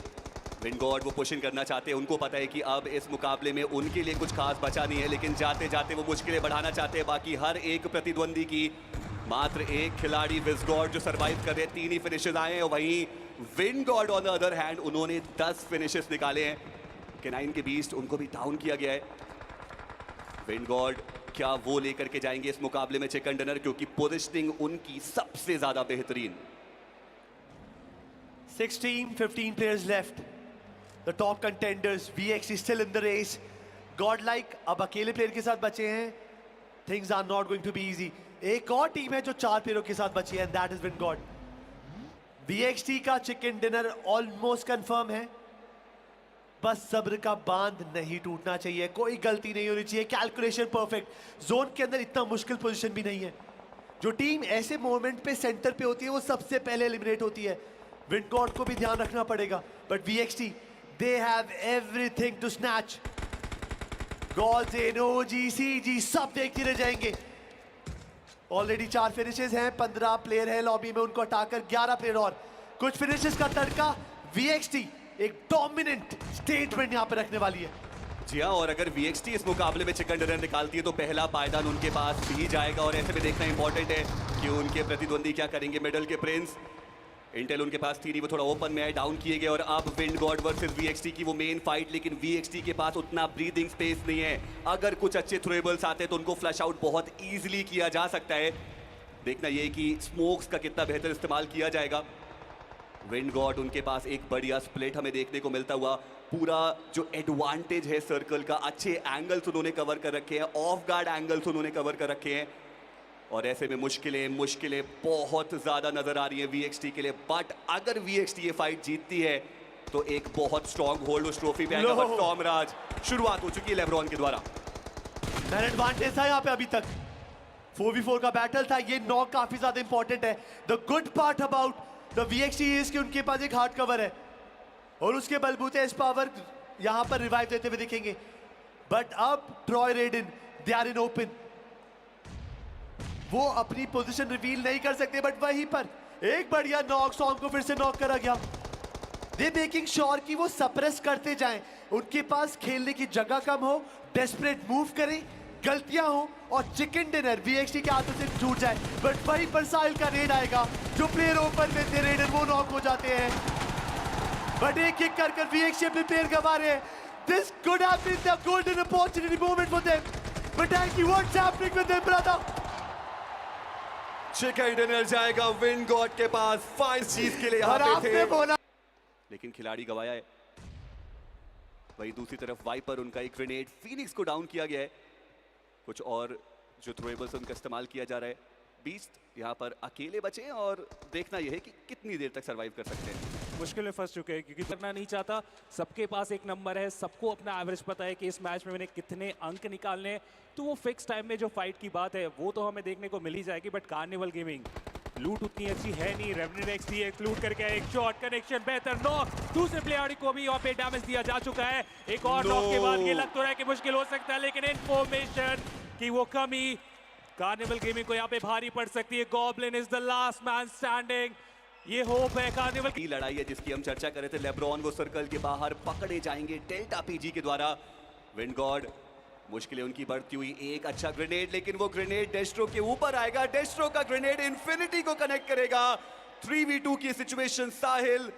D: विंड गॉड वो पुशिंग करना चाहते हैं, उनको पता है कि अब इस मुकाबले में उनके लिए कुछ खास बचा नहीं है, लेकिन जाते जाते वो मुश्किलें बढ़ाना चाहते हैं। बाकी हर एक प्रतिद्वंदी की मात्र एक खिलाड़ी विज़गॉड जो सरवाइव कर रहे हैं। 3 ही फिनिशेस आए हैं और वहीं wind God on the other hand उन्होंने 10 फिनिशेस निकाले हैं। केनाइन के बीस्ट उनको भी डाउन किया गया है। विंड गॉड क्या वो लेकर के जाएंगे इस मुकाबले में चिकन डिनर, क्योंकि पोजीशनिंग उनकी सबसे ज्यादा बेहतरीन।
B: 16, 15 players left. The top contenders, VX is still in the race. Godlike अब अकेले प्लेयर के साथ बचे हैं. Things are not going to be easy. एक और टीम है जो 4 प्लेयरों के साथ बची है, and that is Wind God. VXT का चिकन डिनर ऑलमोस्ट कंफर्म है. बस सब्र का बांध नहीं टूटना चाहिए, कोई गलती नहीं होनी चाहिए, कैलकुलेशन परफेक्ट। जोन के अंदर इतना मुश्किल पोजीशन भी नहीं है। जो टीम ऐसे मोमेंट पे सेंटर पे होती है वो सबसे पहले एलिमिनेट होती है। विंड गॉड को भी ध्यान रखना पड़ेगा, but VXT they have everything to snatch. गॉल्स OGCG सब देखते रह जाएंगे। ऑलरेडी 4 फिनिशेस हैं, 15 प्लेयर है लॉबी में, उनको हटाकर 11 प्लेयर और। कुछ फिनिशेस का तड़का VXT एक डोमिनेंट स्टेटमेंट यहां पर रखने वाली है।
D: जी हाँ, और अगर VXT इस मुकाबले में चिकन डिनर निकालती है तो पहला पायदान उनके पास भी जाएगा, और ऐसे में देखना इंपॉर्टेंट है कि उनके प्रतिद्वंदी क्या करेंगे। मिडल के प्रिंस इंटेल उनके पास थी, वो थोड़ा ओपन में है, डाउन किए गए, और अब विंड गॉड वर्सेस VXT की वो मेन फाइट। लेकिन VXT के पास उतना ब्रीदिंग स्पेस नहीं है। अगर कुछ अच्छे थ्रोएबल्स आते हैं तो उनको फ्लश आउट बहुत ईजिली किया जा सकता है। देखना ये कि स्मोक्स का कितना बेहतर इस्तेमाल किया जाएगा। विंड गॉड उनके पास एक बढ़िया स्प्लिट हमें देखने को मिलता हुआ। पूरा जो एडवांटेज है सर्कल का, अच्छे एंगल्स उन्होंने कवर कर रखे हैं, ऑफ गार्ड एंगल्स उन्होंने कवर कर रखे हैं, और ऐसे में मुश्किलें बहुत ज़्यादा नजर आ रही है VXT के लिए। बट अगर VXT ये फाइट जीतती है तो एक बहुत स्ट्रॉन्ग होल्ड उस ट्रॉफी पे आएगा। बट टॉमराज शुरुआत हो चुकी है लेब्रॉन के द्वारा।
B: मैन एडवांटेज था यहाँ पे अभी तक, 4v4 का बैटल था, ये नॉक काफी ज्यादा इंपॉर्टेंट है। The good part about the VXT is कि उनके पास एक हार्ड कवर है, और उसके बलबूते इस पावर यहां पर रिवाइव देते हुए दिखेंगे। बट अब ट्रॉय रेडन दे आर इन ओपन, वो अपनी पोजीशन रिवील नहीं कर सकते, बट वहीं पर एक बढ़िया नॉक, सॉन्ग को फिर से नॉक करा गया। दे मेकिंग श्योर कि वो सप्रेस करते जाएं, उनके पास खेलने की जगह कम हो, डेस्परेट मूव करें, गलतियां हो, और चिकन डिनर VXT के हाथों से छूट जाए। बट वहीं पर साहिल का रेड आएगा, जो प्लेयर ओपन में थे रेडर वो नॉक हो जाते हैं। बट एक एक कर VXT अपने प्लेयर गंवा रहे हैं। This could have been the golden opportunity moment for them. But Anki, what's happening with them, brother?
D: Chicken dinner जाएगा विंड गॉड के पास, 5 चीज के लिए
B: और
D: यहाँ पे
B: आपने
D: थे,
B: बोला
D: लेकिन खिलाड़ी गवाया है। वही दूसरी तरफ वाइपर उनका एक ग्रेनेड, फीनिक्स को डाउन किया गया है। कुछ और जो थ्रोएबल्स उनका इस्तेमाल किया जा रहा है। बीस्ट यहाँ पर अकेले बचे हैं, और देखना यह है कि कितनी देर तक सरवाइव कर सकते हैं।
A: मुश्किल में फंस चुके हैं क्योंकि करना नहीं चाहता। सबके पास एक नंबर है, सबको अपना एवरेज पता है कि इस मैच में मैंने कितने अंक निकालने हैं। तो वो फिक्स टाइम में जो फाइट की बात है वो तो हमें देखने को मिल ही जाएगी। बट कार्निवल गेमिंग लूट उतनी अच्छी है नहीं। रेवेनेंट एक्सटी एक लूट करके एक शॉट कनेक्शन बेहतर नॉक, दूसरे प्लेयर को भी यहाँ पे डैमेज दिया जा चुका है। एक और नॉक के बाद ये लग तो रहा है कि मुश्किल हो सकता है, लेकिन इन्फॉर्मेशन की वो कमी कार्निवल गेमिंग को यहाँ पे भारी पड़ सकती है। Goblin is the last man standing, ये होप है कार्निवल
D: की लड़ाई है जिसकी हम चर्चा कर रहे थे। लेब्रॉन वो सर्कल के बाहर पकड़े जाएंगे डेल्टा पीजी के द्वारा। विंड गॉड मुश्किलें उनकी बढ़ती हुई, एक अच्छा ग्रेनेड, लेकिन वो ग्रेनेड डेस्ट्रो के ऊपर आएगा। डेस्ट्रो का ग्रेनेड इन्फिनिटी को कनेक्ट करेगा। 3v2 की सिचुएशन। साहिल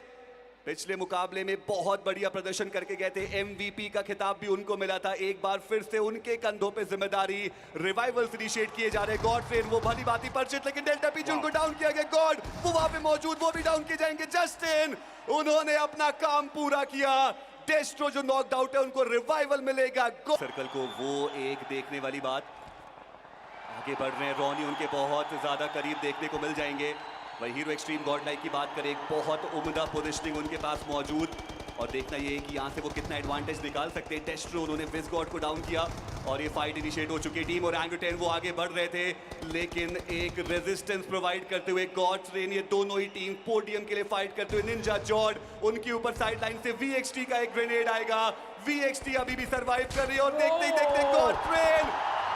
D: पिछले मुकाबले में बहुत बढ़िया प्रदर्शन करके गए थे, एमवीपी का खिताब भी उनको मिला था। एक बार फिर से उनके कंधों पे जिम्मेदारी, रिवाइवल्स इनिशिएट किए जा रहे। गॉड ट्रेन वो भली बात ही परिचित, लेकिन डेल्टा पीजी उनको डाउन किया गया। गॉड वो वहां पे मौजूद, वो भी डाउन किए जाएंगे। जस्टिन उन्होंने अपना काम पूरा किया। डेस्ट्रो जो नॉकड आउट है उनको रिवाइवल मिलेगा। सर्कल को वो एक देखने वाली बात, आगे बढ़ रहे हैं। रॉनी उनके बहुत ज्यादा करीब देखने को मिल जाएंगे। वही हीरो एक्सट्रीम गॉड लाइक की बात करें, एक बहुत उम्दा पोजीशनिंग उनके पास मौजूद, और देखना ये है कि यहाँ से वो कितना एडवांटेज निकाल सकते हैं। डेस्ट्रो उन्होंने विस गॉड को डाउन किया और ये फाइट इनिशिएट हो चुकी है। टीम और एंग्रो 10 वो आगे बढ़ रहे थे, लेकिन एक रेजिस्टेंस प्रोवाइड करते हुए गॉड ट्रेन, ये दोनों ही टीम पोडियम के लिए फाइट करते हुए। निंजा जॉर्ड उनके ऊपर साइड लाइन से वीएक्सटी का एक ग्रेनेड आएगा। वीएक्सटी अभी भी सर्वाइव कर रही है और देखते ही देखते गॉड ट्रेन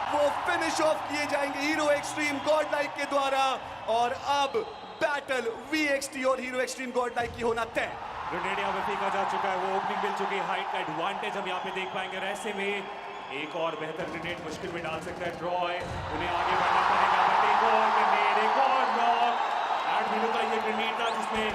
D: वो फिनिश ऑफ किए जाएंगे हीरो एक्सट्रीम गॉड लाइक के द्वारा। और अब बैटल वीएक्सटी और हीरो एक्सट्रीम गॉड लाइक की होना तय।
A: ग्रेनेड यहाँ पे फेंका जा चुका है, वो ओपनिंग मिल चुकी है, हाइट का एडवांटेज हम यहाँ पे देख पाएंगे। और ऐसे में एक और बेहतर ग्रेनेड मुश्किल में डाल सकता है ट्रॉय, उन्हें आगे बढ़ना पड़ेगा। बट एक और ग्रेनेड, एक और नॉक। 8 मिनट का ये ग्रेनेड था जिसमें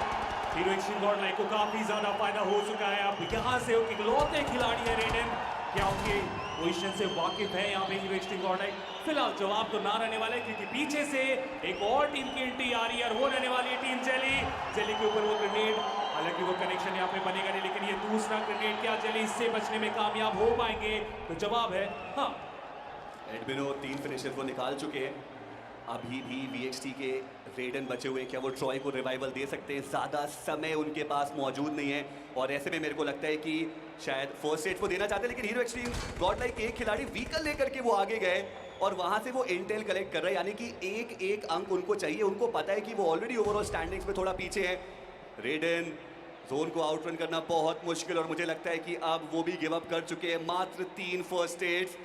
A: हीरो एक्सट्रीम गॉड लाइक को काफी ज्यादा फायदा हो चुका है। अब यहाँ से उनके इकलौते खिलाड़ी है रेडन, क्या उनके पोजीशन से वाकिफ है यहाँ पे हीरो एक्सट्रीम गॉड लाइक? फिलहाल जवाब तो ना रहने वाला है, क्योंकि पीछे से एक और टीम की एंट्री आ रही है और वो रहने वाली है टीम जेली। जेली के ऊपर वो ग्रेनेड, हालांकि वो कनेक्शन यहाँ पे बनेगा नहीं, लेकिन ये दूसरा ग्रेनेड, क्या जेली इससे बचने में कामयाब हो पाएंगे? तो जवाब है हाँ।
D: एडमिनो 3 फिनिशर को निकाल चुके हैं। अभी भी वीएक्सटी के रेडन बचे हुए हैं, क्या वो ट्रॉय को रिवाइवल दे सकते हैं? ज़्यादा समय उनके पास मौजूद नहीं है, और ऐसे में मेरे को लगता है कि शायद फर्स्ट एड को देना चाहते हैं, लेकिन हीरो एक्सट्रीम गॉड लाइक एक खिलाड़ी व्हीकल लेकर के वो आगे गए और वहां से वो इंटेल कलेक्ट कर रहे हैं, यानी कि एक एक अंक उनको चाहिए। उनको पता है कि वो ऑलरेडी ओवरऑल स्टैंडिंग्स में थोड़ा पीछे है। रेडन जोन को आउटरन करना बहुत मुश्किल, और मुझे लगता है कि अब वो भी गिव अप कर चुके हैं। मात्र 3 फर्स्ट एड्स,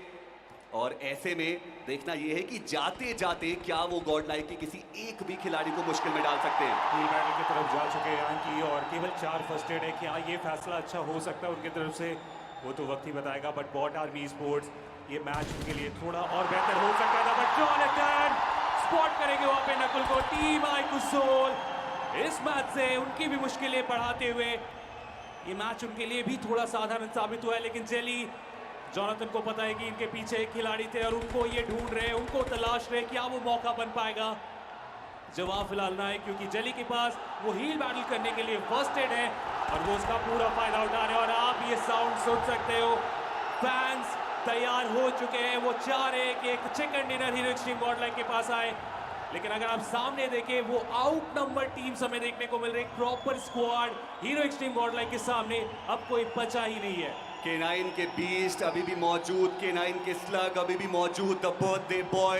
D: और ऐसे में देखना यह है कि जाते जाते क्या वो गॉड लाइक के किसी एक भी खिलाड़ी को मुश्किल में डाल सकते हैं।
A: हील बैटल की तरफ जा चुके हैं यानी, और केवल 4 फर्स्ट एड है। क्या ये फैसला अच्छा हो सकता है उनकी तरफ से? वो तो वक्त ही बताएगा। बट बॉट आर्मी स्पोर्ट्स ये मैच उनके लिए थोड़ा और बेहतर हो सकता था, बट जॉनथन स्पॉट करेंगे वहां पे नकुल को। टीम आईकुसोल इस मैच से उनकी भी मुश्किलें बढ़ाते हुए ये मैच उनके लिए भी थोड़ा साधारण साबित हुआ है। लेकिन जेली, जॉनथन को पता है कि इनके पीछे एक खिलाड़ी थे और उनको ये ढूंढ रहे, उनको तलाश रहे, क्या वो मौका बन पाएगा? जवाब फिलहाल ना है, क्योंकि जेली के पास वो हील बैटल करने के लिए फर्स्ट एड है और वो उसका पूरा फायदा उठा रहे हैं। और आप ये साउंड सुन सकते हो, फैंस तैयार हो चुके हैं, वो चाह रहे हैं कि एक chicken dinner hero extreme God like के पास आए। लेकिन अगर आप सामने देखें, वो आउट नंबर टीम्स हमें देखने को मिल रही है। Proper squad hero extreme God like के सामने अब कोई बचा ही नहीं है।
D: K9 के बीस्ट अभी भी मौजूद, K9 के स्लग अभी भी मौजूद, द बर्थडे बॉय,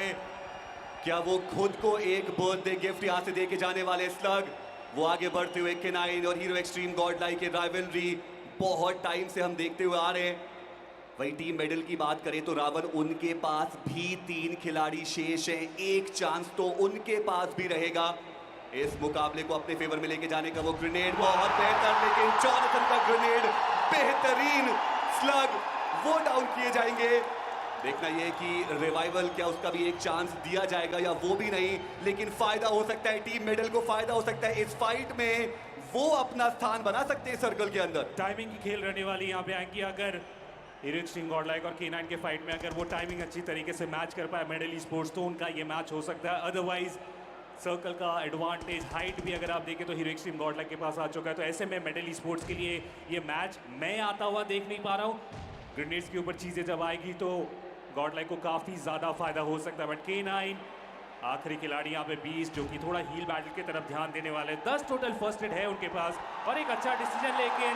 D: क्या वो खुद को एक बर्थडे गिफ्ट यहाँ से देके जाने वाले? स्लग वो आगे बढ़ते हुए K9 और हीरो एक्सट्रीम गॉड लाइक के राइवलरी बहुत टाइम से हम देखते हुए आ रहे हैं। वही टीम मेडल की बात करें तो रावण, उनके पास भी 3 खिलाड़ी शेष हैं, एक चांस तो उनके पास भी रहेगा इस मुकाबले को अपने फेवर में लेके जाने का। वो ग्रेनेड बहुत बेहतर, लेकिन जॉनथन का ग्रेनेड बेहतरीन। स्लग वो डाउन किए जाएंगे। देखना ये कि रिवाइवल, क्या उसका भी एक चांस दिया जाएगा या वो भी नहीं, लेकिन फायदा हो सकता है टीम मेडल को, फायदा हो सकता है इस फाइट में, वो अपना स्थान बना सकते हैं सर्कल के अंदर।
A: टाइमिंग की खेल रहने वाली यहाँ पे आएंगी। अगर हीरो एक्सट्रीम गॉड लाइक और K9 के फाइट में अगर वो टाइमिंग अच्छी तरीके से मैच कर पाए मेडल स्पोर्ट्स, तो उनका ये मैच हो सकता है। अदरवाइज सर्कल का एडवांटेज, हाइट भी अगर आप देखें तो हीरो एक्सट्रीम गॉड लाइक के पास आ चुका है। तो ऐसे में मेडल स्पोर्ट्स के लिए ये मैच मैं आता हुआ देख नहीं पा रहा हूँ। ग्रेनेड्स के ऊपर चीज़ें जब आएगी तो गॉड लाइक को काफ़ी ज़्यादा फायदा हो सकता है। बट K9 आखिरी खिलाड़ी यहाँ पे 20, जो कि थोड़ा हील बैटल की तरफ ध्यान देने वाले। 10 टोटल फर्स्ट एड है उनके पास और एक अच्छा डिसीजन, लेकिन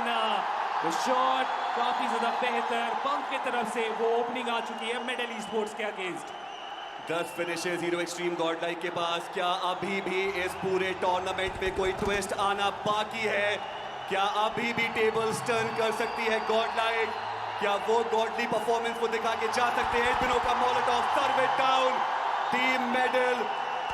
A: वो शॉट काफ़ी ज़्यादा बेहतर। पंख की तरफ से वो ओपनिंग आ चुकी है मेडल स्पोर्ट्स के against.
D: 10 finishes hero extreme Godlike के पास। क्या अभी भी इस पूरे टूर्नामेंट में कोई ट्विस्ट आना बाकी है? क्या अभी भी टेबल्स टर्न कर सकती है गॉडलाइक? क्या वो गॉडली परफॉर्मेंस को दिखा के जा सकते हैं? एडविनो का molotov, serve it down, team medal.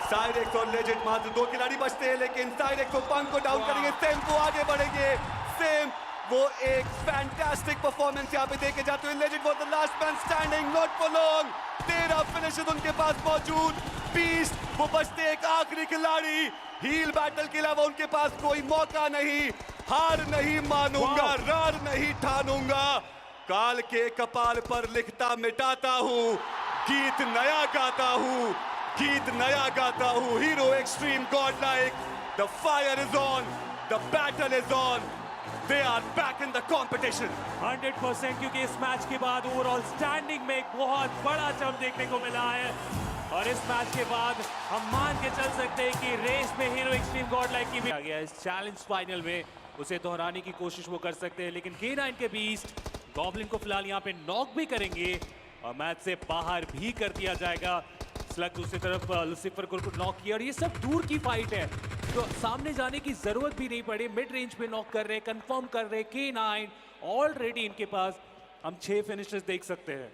D: साइरेक्स और लेजेंड मात्र 2 खिलाड़ी बचते हैं, लेकिन साइरेक्स और पंक को डाउन करेंगे, सेम को आगे बढ़ेंगे। सेम वो एक फैंटास्टिक परफॉर्मेंस यहाँ पे देके जाते हुए। Legend was the last man standing, not for long. 13 finishes उनके पास मौजूद। बीस्ट वो बचते एक आखिरी खिलाड़ी। हील बैटल के अलावा उनके पास कोई मौका नहीं। हार नहीं मानूंगा, रार नहीं ठानूंगा। काल के कपाल पर लिखता मिटाता हूँ, गीत नया गाता हूँ, गीत नया गाता हूँ। Hero extreme Godlike, the fire is on, the battle is on, they are back in the competition.
A: 100%, क्योंकि इस मैच के बाद ओवरऑल स्टैंडिंग में एक बहुत बड़ा जंप देखने को मिला है। और इस मैच के बाद हम मान के चल सकते हैं कि रेस में हीरो एक्सट्रीम गॉडलाइक की भी आ गया। इस चैलेंज फाइनल में उसे दोहराने की कोशिश वो कर सकते हैं, लेकिन K9 के बीस्ट गॉब्लिन को फिलहाल यहाँ पे नॉक भी करेंगे और मैच से बाहर भी कर दिया जाएगा। स्लग दूसरी तरफ लूसीफर को नॉक किया और ये सब दूर की फाइट है, तो सामने जाने की जरूरत भी नहीं पड़ी। मिड रेंज पे नॉक कर रहे, कंफर्म कर रहे K9। ऑलरेडी इनके पास हम 6 फिनिशेस देख सकते हैं।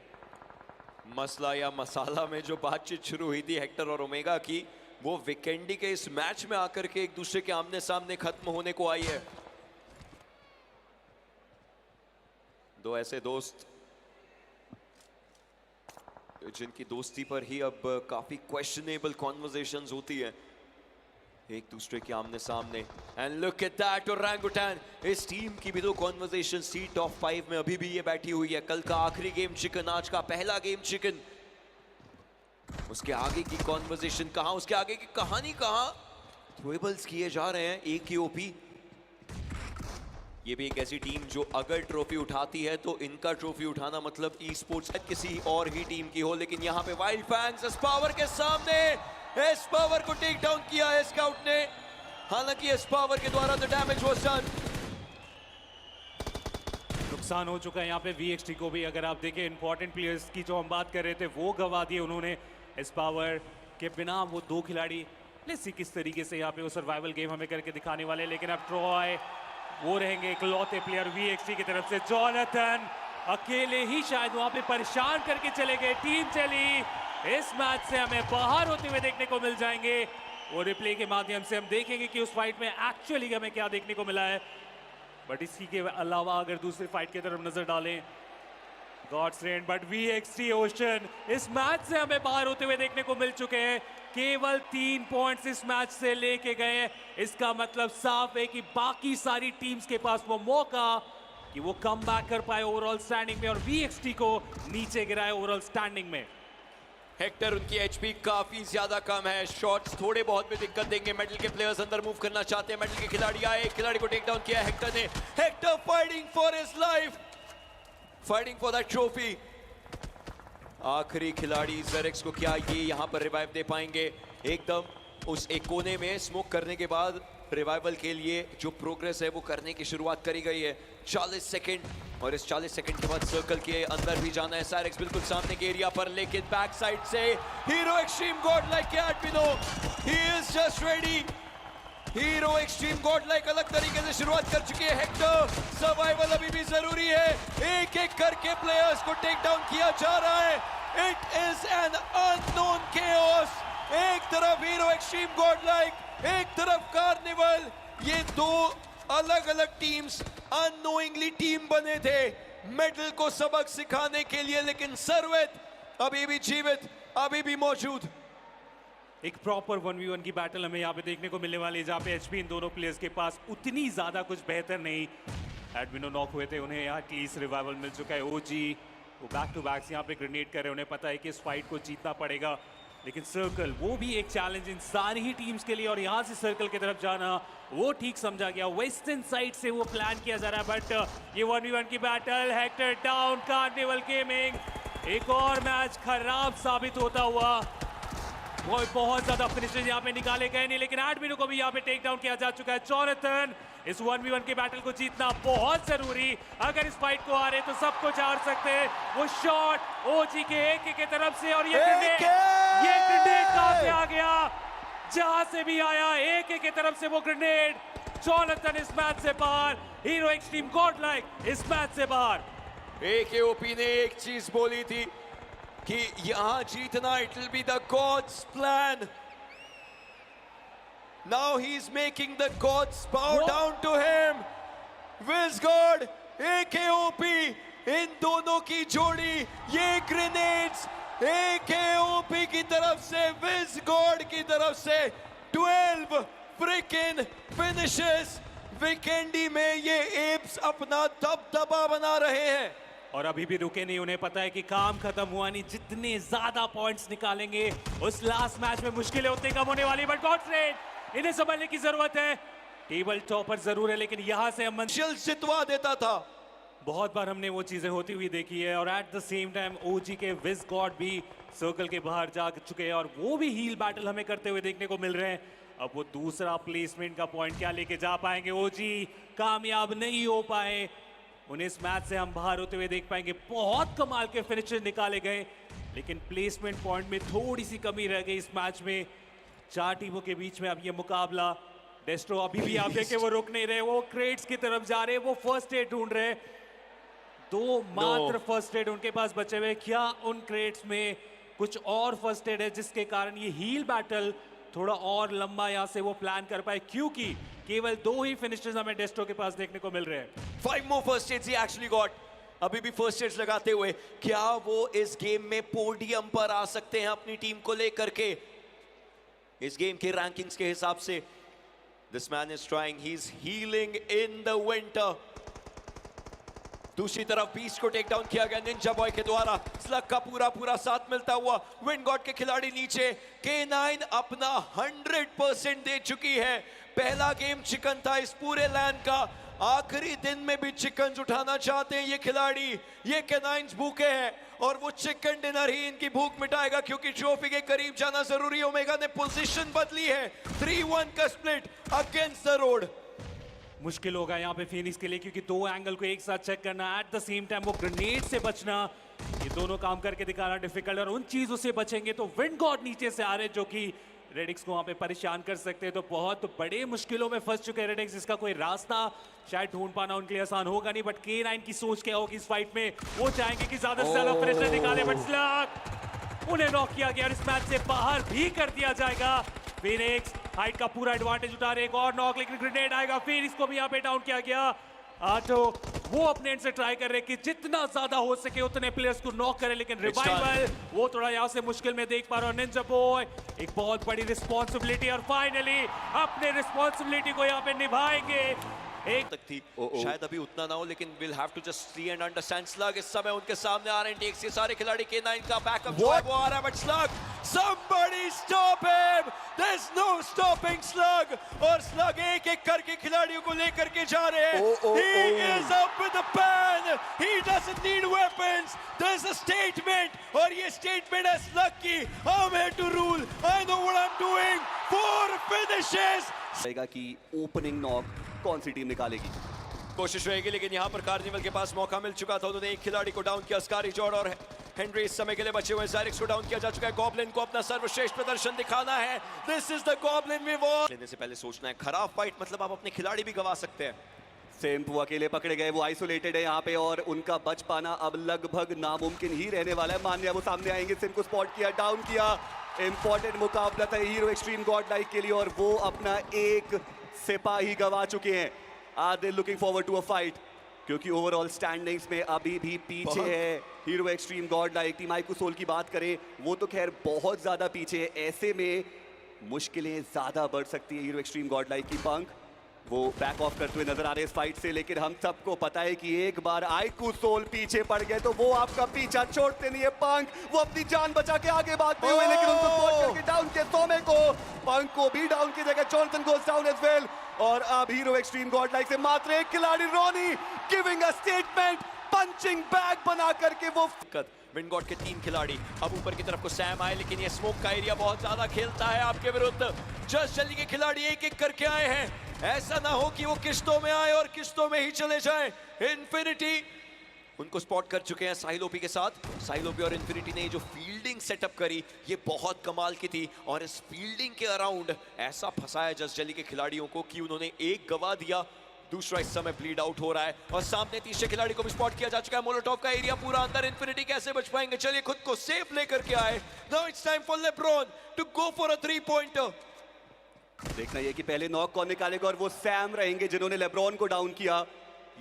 C: मसला या मसाला में जो बातचीत शुरू हुई थी हेक्टर और ओमेगा की, वो वीकेंडी के इस मैच में आकर के एक दूसरे के आमने सामने खत्म होने को आई है। दो ऐसे दोस्त जिनकी दोस्ती पर ही अब काफी क्वेश्चनेबल कॉन्वर्सेशंस होती है, एक दूसरे के आमने सामने। And look at that orangutan, इस टीम की भी तो कॉन्वर्सेशंस थी। टॉप 5 में अभी भी ये बैठी हुई है। कल का आखिरी गेम चिकन, आज का पहला गेम चिकन। उसके आगे की कॉन्वर्सेशन कहां, उसके आगे की कहानी कहां? थ्रोएबल्स किए जा रहे हैं, एक ही ओपी। ये भी एक ऐसी टीम जो अगर ट्रॉफी उठाती है तो इनका ट्रॉफी उठाना मतलब ई स्पोर्ट्स किसी और ही टीम की हो। लेकिन यहाँ पे वाइल्ड फैंग्स एस पावर के सामने, एस पावर को टेक डाउन किया है स्काउट ने। हालांकि एस पावर के द्वारा द डैमेज वाज डन।
A: नुकसान हो चुका है यहाँ पे VXT को भी। अगर आप देखें इंपॉर्टेंट प्लेयर्स की जो हम बात कर रहे थे वो गवा दिए उन्होंने। एस पावर के बिना वो 2 खिलाड़ी, लेट्स सी किस तरीके से यहाँ पे वो सर्वाइवल गेम हमें करके दिखाने वाले। लेकिन अब ट्रॉय वो रहेंगे इकलौते प्लेयर VXT की तरफ से। जॉनथन अकेले ही शायद वहां पे परेशान करके चले गए। टीम चली। इस मैच से हमें बाहर होते हुए देखने को मिल जाएंगे और रिप्ले के माध्यम से हम देखेंगे कि उस फाइट में एक्चुअली हमें क्या देखने को मिला है। बट इसी के अलावा अगर दूसरी फाइट की तरफ नजर डालें, Gods Reign, but VXT Ocean इस मैच से हमें बाहर होते हुए देखने को मिल चुके हैं। केवल 3 पॉइंट्स इस मैच से लेके गए। इसका मतलब साफ है कि बाकी सारी टीम्स के पास वो मौका कि वो कम बैक कर पाए ओवरऑल स्टैंडिंग में और VXT को नीचे गिराए ओवरऑल स्टैंडिंग में।
C: हेक्टर उनकी HP काफी ज्यादा कम है, शॉट्स थोड़े बहुत में दिक्कत देंगे। मेटल के प्लेयर्स अंदर मूव करना चाहते हैं, मेटल के खिलाड़ी आए, एक खिलाड़ी को टेक डाउन किया हेक्टर ने। Hector fighting for his life, fighting for that trophy. आखिरी खिलाड़ी ज़ेरेक्स को क्या ये यहाँ पर रिवाइव दे पाएंगे? एकदम उस एक कोने में स्मोक करने के बाद रिवाइवल के लिए जो प्रोग्रेस है वो करने की शुरुआत करी गई है। 40 सेकंड, और इस 40 सेकंड के बाद सर्कल के अंदर भी जाना है। साइरेक्स बिल्कुल सामने के एरिया पर, लेकिन बैक साइड से हीरो एक्सट्रीम गॉडलाइक के Admino, he is just ready. Hero extreme Godlike अलग तरीके से शुरुआत कर चुकी है। हेक्टर सर्वाइवल अभी भी जरूरी है। एक एक करके प्लेयर्स को टेक डाउन किया जा रहा है। It is an unknown chaos. एक तरफ हीरो एक्सट्रीम गॉडलाइक, एक तरफ कार्निवल। ये 2 अलग अलग टीम्स अननोइंगली टीम बने थे मेडल को सबक सिखाने के लिए, लेकिन सर्वेत अभी भी जीवित, अभी भी मौजूद।
A: एक प्रॉपर 1v1 की बैटल हमें यहाँ पे देखने को मिलने वाली है, जहाँ पे HP इन दोनों प्लेयर्स के पास उतनी ज्यादा कुछ बेहतर नहीं। एडमिनो नॉक हुए थे, उन्हें यहाँ एटलीस्ट रिवाइवल मिल चुका है। OG वो बैक टू बैक यहाँ पे ग्रेनेड कर रहे हैं, उन्हें पता है कि इस फाइट को जीतना पड़ेगा। लेकिन सर्कल वो भी एक चैलेंज इन सारी ही टीम्स के लिए, और यहाँ से सर्कल की तरफ जाना वो ठीक समझा गया। वेस्टर्न साइड से वो प्लान किया जा रहा है, बट ये 1v1 की battle, Hector down, carnival gaming एक और मैच खराब साबित होता हुआ। वो बहुत ज्यादा फिनिशेस यहाँ पे निकाले गए नहीं, लेकिन एडमिनो को भी यहाँ पे टेक डाउन किया जा चुका है। जॉनथन, इस 1v1 के बैटल को जीतना बहुत जरूरी। अगर इस फाइट को हारे तो सब कुछ हार सकते हैं। वो शॉट OG के एक की तरफ से, और ये ये ग्रेनेड कहां से आ गया? जहां से भी आया, एक की तरफ से वो ग्रेनेड। जोनाथन इस मैच से बाहर, हीरो एक्सट्रीम गॉडलाइक इस मैच से बाहर।
C: AKOP ने एक चीज बोली थी कि यहां जीतना, it will be the god's plan. Now he is making the gods bow down to him. Wizgod, AKOP, इन दोनों की जोड़ी, ये ग्रेनेड्स AKOP की तरफ से, विज़गॉड की तरफ से 12 फ्रिकिन फिनिशेस। वीकेंडी में ये एप्स अपना दबदबा बना रहे हैं
A: और अभी भी रुके नहीं। उन्हें पता है कि काम खत्म हुआ नहीं, जितने ज्यादा पॉइंट्स निकालेंगे उस लास्ट मैच में मुश्किलें उतनी कम होने वाली। बट गॉडफ्रेड, इन्हें संभलने की जरूरत है। टेबल टॉपर जरूर है, लेकिन यहां से हम
C: शिल जितवा देता था।
A: बहुत बार हमने वो चीजें होती हुई देखी है। और एट द सेम टाइम ओजी के विज़गॉड भी सर्कल के बाहर जा चुके हैं और वो भी हील बैटल हमें करते हुए देखने को मिल रहे हैं। अब वो दूसरा प्लेसमेंट का पॉइंट क्या लेके जा पाएंगे? ओजी कामयाब नहीं हो पाए, उन्हें इस मैच से हम बाहर होते हुए देख पाएंगे। बहुत कमाल के फिनिशर निकाले गए, लेकिन प्लेसमेंट पॉइंट में थोड़ी सी कमी रह गई इस मैच में। 4 टीमों के बीच में अब ये मुकाबला। डेस्ट्रो अभी भी आप देखें वो रुक नहीं रहे, वो क्रेट्स की तरफ जा रहे हैं, वो फर्स्ट एड ढूंढ रहे हैं। 2 मात्र फर्स्ट एड उनके पास बचे हुए। क्या उन क्रेट्स में कुछ और फर्स्ट एड है जिसके कारण ये हील बैटल थोड़ा और लंबा यहां से वो प्लान कर पाए? क्योंकि केवल 2 ही फिनिशर्स हमें डेस्ट्रो के पास देखने को मिल रहे हैं।
C: 5 more first aids he actually got। अभी भी फर्स्ट एड्स लगाते हुए क्या वो इस गेम में पोडियम पर आ सकते हैं अपनी टीम को लेकर के? इस गेम के रैंकिंग्स के हिसाब से this man is trying, he is healing in the winter. दूसरी तरफ बीस्ट को टेक डाउन किया गया निंजा बॉय के द्वारा। स्लग का पूरा साथ मिलता हुआ विंडगॉड के खिलाड़ी नीचे। K9 अपना 100% दे चुकी है। पहला गेम चिकन था इस पूरे लैंड का, आखिरी दिन में भी चिकन उठाना चाहते हैं ये खिलाड़ी। ये K9 भूखे हैं और वो चिकन डिनर ही इनकी भूख मिटाएगा, क्योंकि ट्रॉफी के करीब जाना जरूरी है। ओमेगा ने पोजीशन बदली है, 3-1 का स्प्लिट अगेंस्ट द रोड।
A: मुश्किल होगा यहाँ पे फिनिक्स के लिए, क्योंकि 2 एंगल को एक साथ चेक करना, एट द सेम टाइम वो ग्रेनेड से बचना, ये दोनों काम करके दिखाना डिफिकल्ट। और उन चीजों से बचेंगे तो विंडगॉड नीचे से आ रहे जो कि रेडिक्स को वहां पे परेशान कर सकते हैं। तो बहुत बड़े मुश्किलों में फंस चुके हैं रेडिक्स, जिसका कोई रास्ता शायद ढूंढ पाना उनके लिए आसान होगा नहीं। बट K9 की सोच क्या होगी इस फाइट में? वो चाहेंगे कि ज्यादा से ज्यादा प्रेशर निकाले, बट स्लग उन्हें नॉक किया गया और इस मैच से बाहर भी कर दिया जाएगा। फिनिक्स हाइट का पूरा एडवांटेज उठा रहे, एक और नॉक, लेकिन ग्रेनेड आएगा। फिनिक्स को भी यहाँ पे डाउन किया गया। आटो वो अपने एंड से ट्राई कर रहे कि जितना ज्यादा हो सके उतने प्लेयर्स को नॉक करे, लेकिन रिवाइवल वो थोड़ा यहाँ से मुश्किल में देख पा रहा हूँ। निंजा बॉय एक बहुत बड़ी रिस्पॉन्सिबिलिटी, और फाइनली अपने रिस्पॉन्सिबिलिटी को यहाँ पे निभाएंगे। एक
C: तक थी, शायद अभी उतना ना हो, लेकिन will have to just see and understand. Slug इस समय उनके सामने आ रहे हैं, टेक्स के सारे खिलाड़ी। K9 का बैकअप जो है वो आ रहा है, but slug, somebody stop him, there's no stopping slug. और स्लग एक करके खिलाड़ियों को लेकर के जा रहे हैं। He is up with the pan, he doesn't need weapons, there's a statement, और ये statement है स्लग की, I'm here to rule, I know what I'm doing, 4 finishes।
D: रहेगा कि ओपनिंग नॉक कौन सी टीम निकालेगी।
C: कोशिश रहेगी, लेकिन यहाँ पर कार्निवल के पास मौका मिल चुका था। उन्होंने एक खिलाड़ी को डाउन किया, स्कारी जॉर्ड और हेनरी इस समय के लिए बचे हुए। ज़ायरेक्स को डाउन किया जा चुका है। गॉब्लिन को अपना सर्वश्रेष्ठ प्रदर्शन दिखाना है। This is the goblin we want. लेने से पहले सोचना है, खराब फाइट मतलब आप अपने खिलाड़ी भी गवा सकते हैं।
D: सेम्प वो अकेले पकड़े गए, वो आइसोलेटेड है यहाँ पे और उनका बच पाना अब लगभग नामुमकिन ही रहने वाला है। मान्या वो सामने आएंगे, सिम को स्पॉट किया, डाउन किया। इंपॉर्टेंट मुकाबला था हीरो एक्सट्रीम गॉडलाइक के लिए और वो अपना एक सिपाही गवा चुके हैं। Are they looking forward to a fight, क्योंकि ओवरऑल स्टैंडिंग्स में अभी भी पीछे है Hero extreme Godlike. Team iQsoul की बात करें, वो तो खैर बहुत ज्यादा पीछे है। ऐसे में मुश्किलें ज्यादा बढ़ सकती है हीरो एक्सट्रीम गॉडलाइक की। पंक वो बैक ऑफ करते हुए नजर आ रहे हैं इस फाइट से, लेकिन हम सबको पता है कि एक बार आईकू सोल पीछे पड़ गए तो वो आपका पीछा छोड़ते नहीं है। पंक वो अपनी जान बचा के आगे भागते हुए, लेकिन उनको स्पॉट करके डाउन किया सोमे को। पंक को भी डाउन की जगह Jonathan goes down as well. और अब हीरो एक्सट्रीम गॉडलाइक से मात्र एक खिलाड़ी Ronnie giving a statement, punching bag बना करके वो।
C: विंडगॉड के 3 खिलाड़ी अब ऊपर की तरफ को सैम आए, लेकिन ये स्मोक का एरिया बहुत ज्यादा खेलता है आपके विरुद्ध। जस्ट जल्दी के खिलाड़ी एक करके आए हैं, ऐसा ना हो कि वो किश्तों में आए और किश्तों में ही चले जाए। इन्फिनिटी उनको स्पॉट कर चुके हैं साहिल ओपी के साथ। साहिल ओपी और इन्फिनिटी ने जो फील्डिंग सेटअप करी ये बहुत कमाल की थी, और इस फील्डिंग के अराउंड ऐसा फंसाया जस्ट जली के खिलाड़ियों को कि उन्होंने एक गवा दिया, दूसरा इस समय ब्लीड आउट हो रहा है, और सामने तीसरे खिलाड़ी को भी स्पॉट किया जा चुका है। मोलोटोव का एरिया पूरा अंदर, इन्फिनिटी कैसे बच पाएंगे? चलिए खुद को सेफ लेकर के आए। Now it's time for LeBron to go for a 3 pointer.
D: देखना ये कि पहले नॉक कौन निकालेगा, और वो सैम रहेंगे जिन्होंने लेब्रॉन को डाउन किया।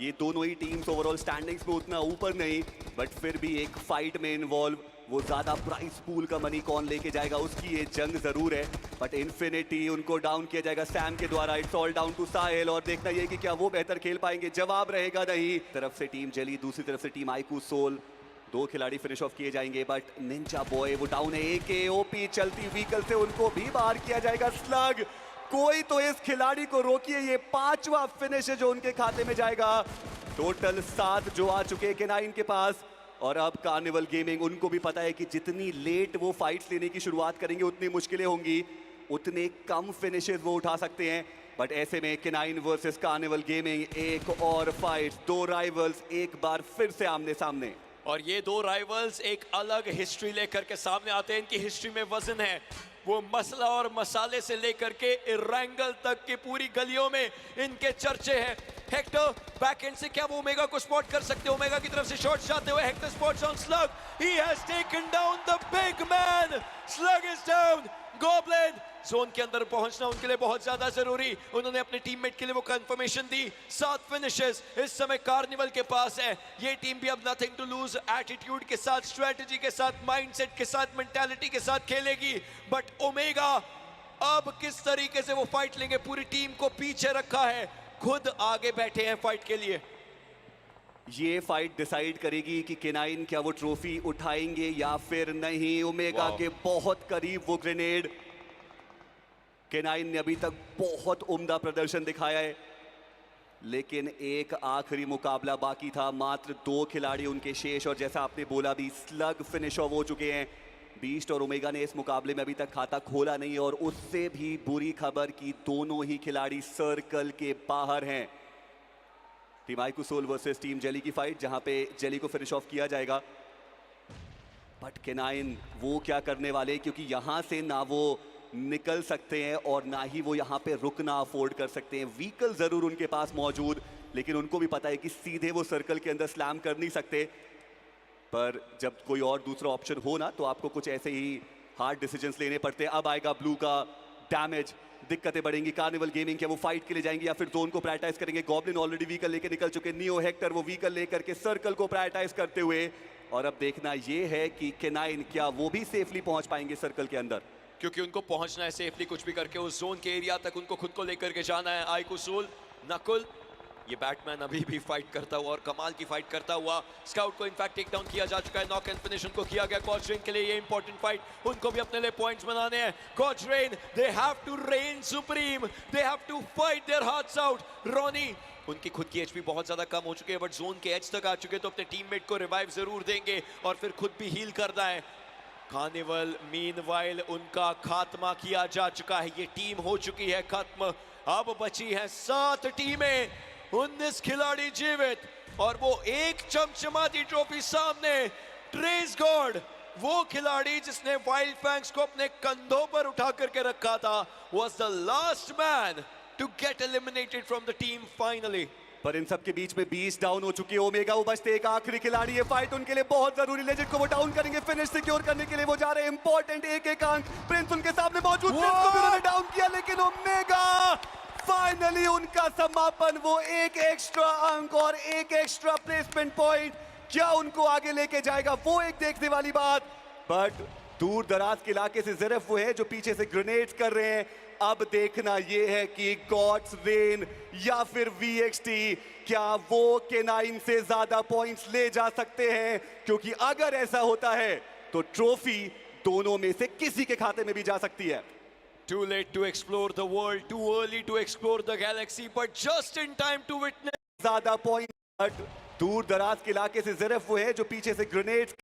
D: ये दोनों ही टीम्स ओवरऑल स्टैंडिंग्स में उतना ऊपर नहीं, बट फिर भी एक फाइट में इन्वॉल्व, वो ज्यादा प्राइस पूल का मनी कौन लेके जाएगा उसकी ये जंग जरूर है। बट इन्फिनिटी उनको डाउन किया जाएगा सैम के द्वारा। इट्स ऑल डाउन टू साहिल, और देखना ये कि क्या वो बेहतर खेल पाएंगे, जवाब रहेगा नहीं। तरफ से टीम जेली, दूसरी तरफ से टीम आईकू सोल, 2 खिलाड़ी फिनिश ऑफ किए जाएंगे। बट निंजा बॉय वो डाउन है, AKOP चलती व्हीकल से उनको भी बाहर किया जाएगा। स्लग कोई तो इस खिलाड़ी को रोकिए, ये 5वां फिनिश है जो उनके खाते में जाएगा। टोटल 7 जो आ चुके हैं K9 के पास, और अब कार्निवल गेमिंग उनको भी पता है कि जितनी लेट वो फाइट्स लेने की शुरुआत करेंगे उतनी मुश्किलें होंगी, उतने कम फिनिशेस वो उठा सकते हैं। बट ऐसे में K9 वर्सेस कार्निवल गेमिंग, एक और फाइट, 2 राइवल्स एक बार फिर से आमने सामने।
C: और ये 2 राइवल्स एक अलग हिस्ट्री लेकर के सामने आते हैं। इनकी हिस्ट्री में वजन है, वो मसला और मसाले से लेकर के इरैंगल तक की पूरी गलियों में इनके चर्चे हैं। हेक्टर बैकएंड से क्या वो ओमेगा को स्पॉट कर सकते हैं? ओमेगा की तरफ से शॉट जाते हुए Hector spots on slug, he has taken down the big man. Slug is down. Goblin zone के अंदर पहुंचना उनके लिए बहुत ज्यादा जरूरी, उन्होंने अपने टीममेट के लिए वो कंफर्मेशन दी। 7 फिनिशेस इस समय कार्निवल के पास है। ये टीम भी अब नथिंग टू लूज एटीट्यूड के साथ, स्ट्रेटजी के साथ, माइंडसेट के साथ, मेंटालिटी के साथ खेलेगी। बट ओमेगा अब किस तरीके से वो फाइट लेंगे? पूरी टीम को पीछे रखा है, खुद आगे बैठे हैं फाइट के लिए।
D: ये फाइट डिसाइड करेगी कि K9 क्या वो ट्रॉफी उठाएंगे या फिर नहीं। ओमेगा के बहुत करीब वो ग्रेनेड। K9 ने अभी तक बहुत उम्दा प्रदर्शन दिखाया है, लेकिन एक आखिरी मुकाबला बाकी था। मात्र 2 खिलाड़ी उनके शेष, और जैसा आपने बोला भी स्लग फिनिश ऑफ हो चुके हैं। बीस्ट और ओमेगा ने इस मुकाबले में अभी तक खाता खोला नहीं, और उससे भी बुरी खबर कि दोनों ही खिलाड़ी सर्कल के बाहर हैं। Team iQsoul versus team Jelly की फाइट, जहां पे जेली को फिनिश ऑफ किया जाएगा। बट K9 वो क्या करने वाले, क्योंकि यहां से ना वो निकल सकते हैं और ना ही वो यहाँ पे रुकना अफोर्ड कर सकते हैं। व्हीकल जरूर उनके पास मौजूद, लेकिन उनको भी पता है कि सीधे वो सर्कल के अंदर स्लैम कर नहीं सकते। पर जब कोई और दूसरा ऑप्शन हो ना, तो आपको कुछ ऐसे ही हार्ड डिसीजंस लेने पड़ते हैं। अब आएगा ब्लू का डैमेज, दिक्कतें बढ़ेंगी। कार्निवल गेमिंग क्या वो फाइट के लिए जाएंगे या फिर जोन को प्रायोरिटाइज करेंगे? गॉब्लिन ऑलरेडी व्हीकल लेके निकल चुके, नियो हेक्टर वो व्हीकल लेकर के सर्कल को प्रायोरिटाइज करते हुए। और अब देखना ये है कि K9 क्या वो भी सेफली पहुंच पाएंगे सर्कल के अंदर,
C: क्योंकि उनको पहुंचना है सेफली कुछ भी करके उस जोन के एरिया तक, उनको खुद को लेकर के जाना है। आईकू सोल, नकुल, ये बैटमैन अभी भी फाइट करता हुआ और कमाल की फाइट करता हुआ। स्काउट को इनफैक्ट टेक डाउन किया जा चुका है, नॉक एंड फिनिश उनको किया गया। कॉचरेन के लिए ये इंपॉर्टेंट फाइट, उनको भी अपने लिए पॉइंट्स बनाने हैं। कॉचरेन, they have to reign supreme, they have to fight their hearts out. Ronnie, उनकी खुद की एचपी बहुत ज्यादा कम हो चुकी है, बट जोन के एज तक आ चुके, तो अपने टीममेट को रिवाइव जरूर देंगे और फिर खुद भी हील करना है। कार्निवल मीनवाइल उनका खात्मा किया जा चुका है, ये टीम हो चुकी है खत्म। अब बची है 7 टीमें, 19 खिलाड़ी जीवित, और वो एक चमचमाती ट्रॉफी सामने। ट्रेस गॉड, वो खिलाड़ी जिसने वाइल्ड फैंग्स को अपने कंधों पर उठा करके रखा था, was the last man to get eliminated from the team finally.
D: पर इन सब के बीच में 20 डाउन हो चुकी है। ओमेगा वो बचते एक आखिरी खिलाड़ी, ये फाइट उनके लिए बहुत जरूरी। लेजेंड को वो डाउन करेंगे, फिनिश सिक्योर करने के लिए वो जा रहे हैं। इंपॉर्टेंट एक अंक, प्रिंस उनके सामने मौजूद, प्रिंस को भी उन्होंने डाउन किया, लेकिन ओमेगा फाइनली उनका समापन। वो एक एक्स्ट्रा अंक और एक एक्स्ट्रा प्लेसमेंट पॉइंट क्या उनको आगे लेके जाएगा, वो एक देखने वाली बात। बट दूर दराज के इलाके से ज़रफ वो है जो पीछे से ग्रेनेड्स कर रहे हैं। अब देखना ये है कि गॉड्स रेन या फिर VXT क्या वो K9 से ज्यादा पॉइंट्स ले जा सकते हैं, क्योंकि अगर ऐसा होता है तो ट्रॉफी दोनों में से किसी के खाते में भी जा सकती है।
C: Too late to explore the world, too early to explore the galaxy, but just in time to witness.
D: ज्यादा पॉइंट दूर दराज के इलाके से ज़रफ वो है जो पीछे से ग्रेनेड्स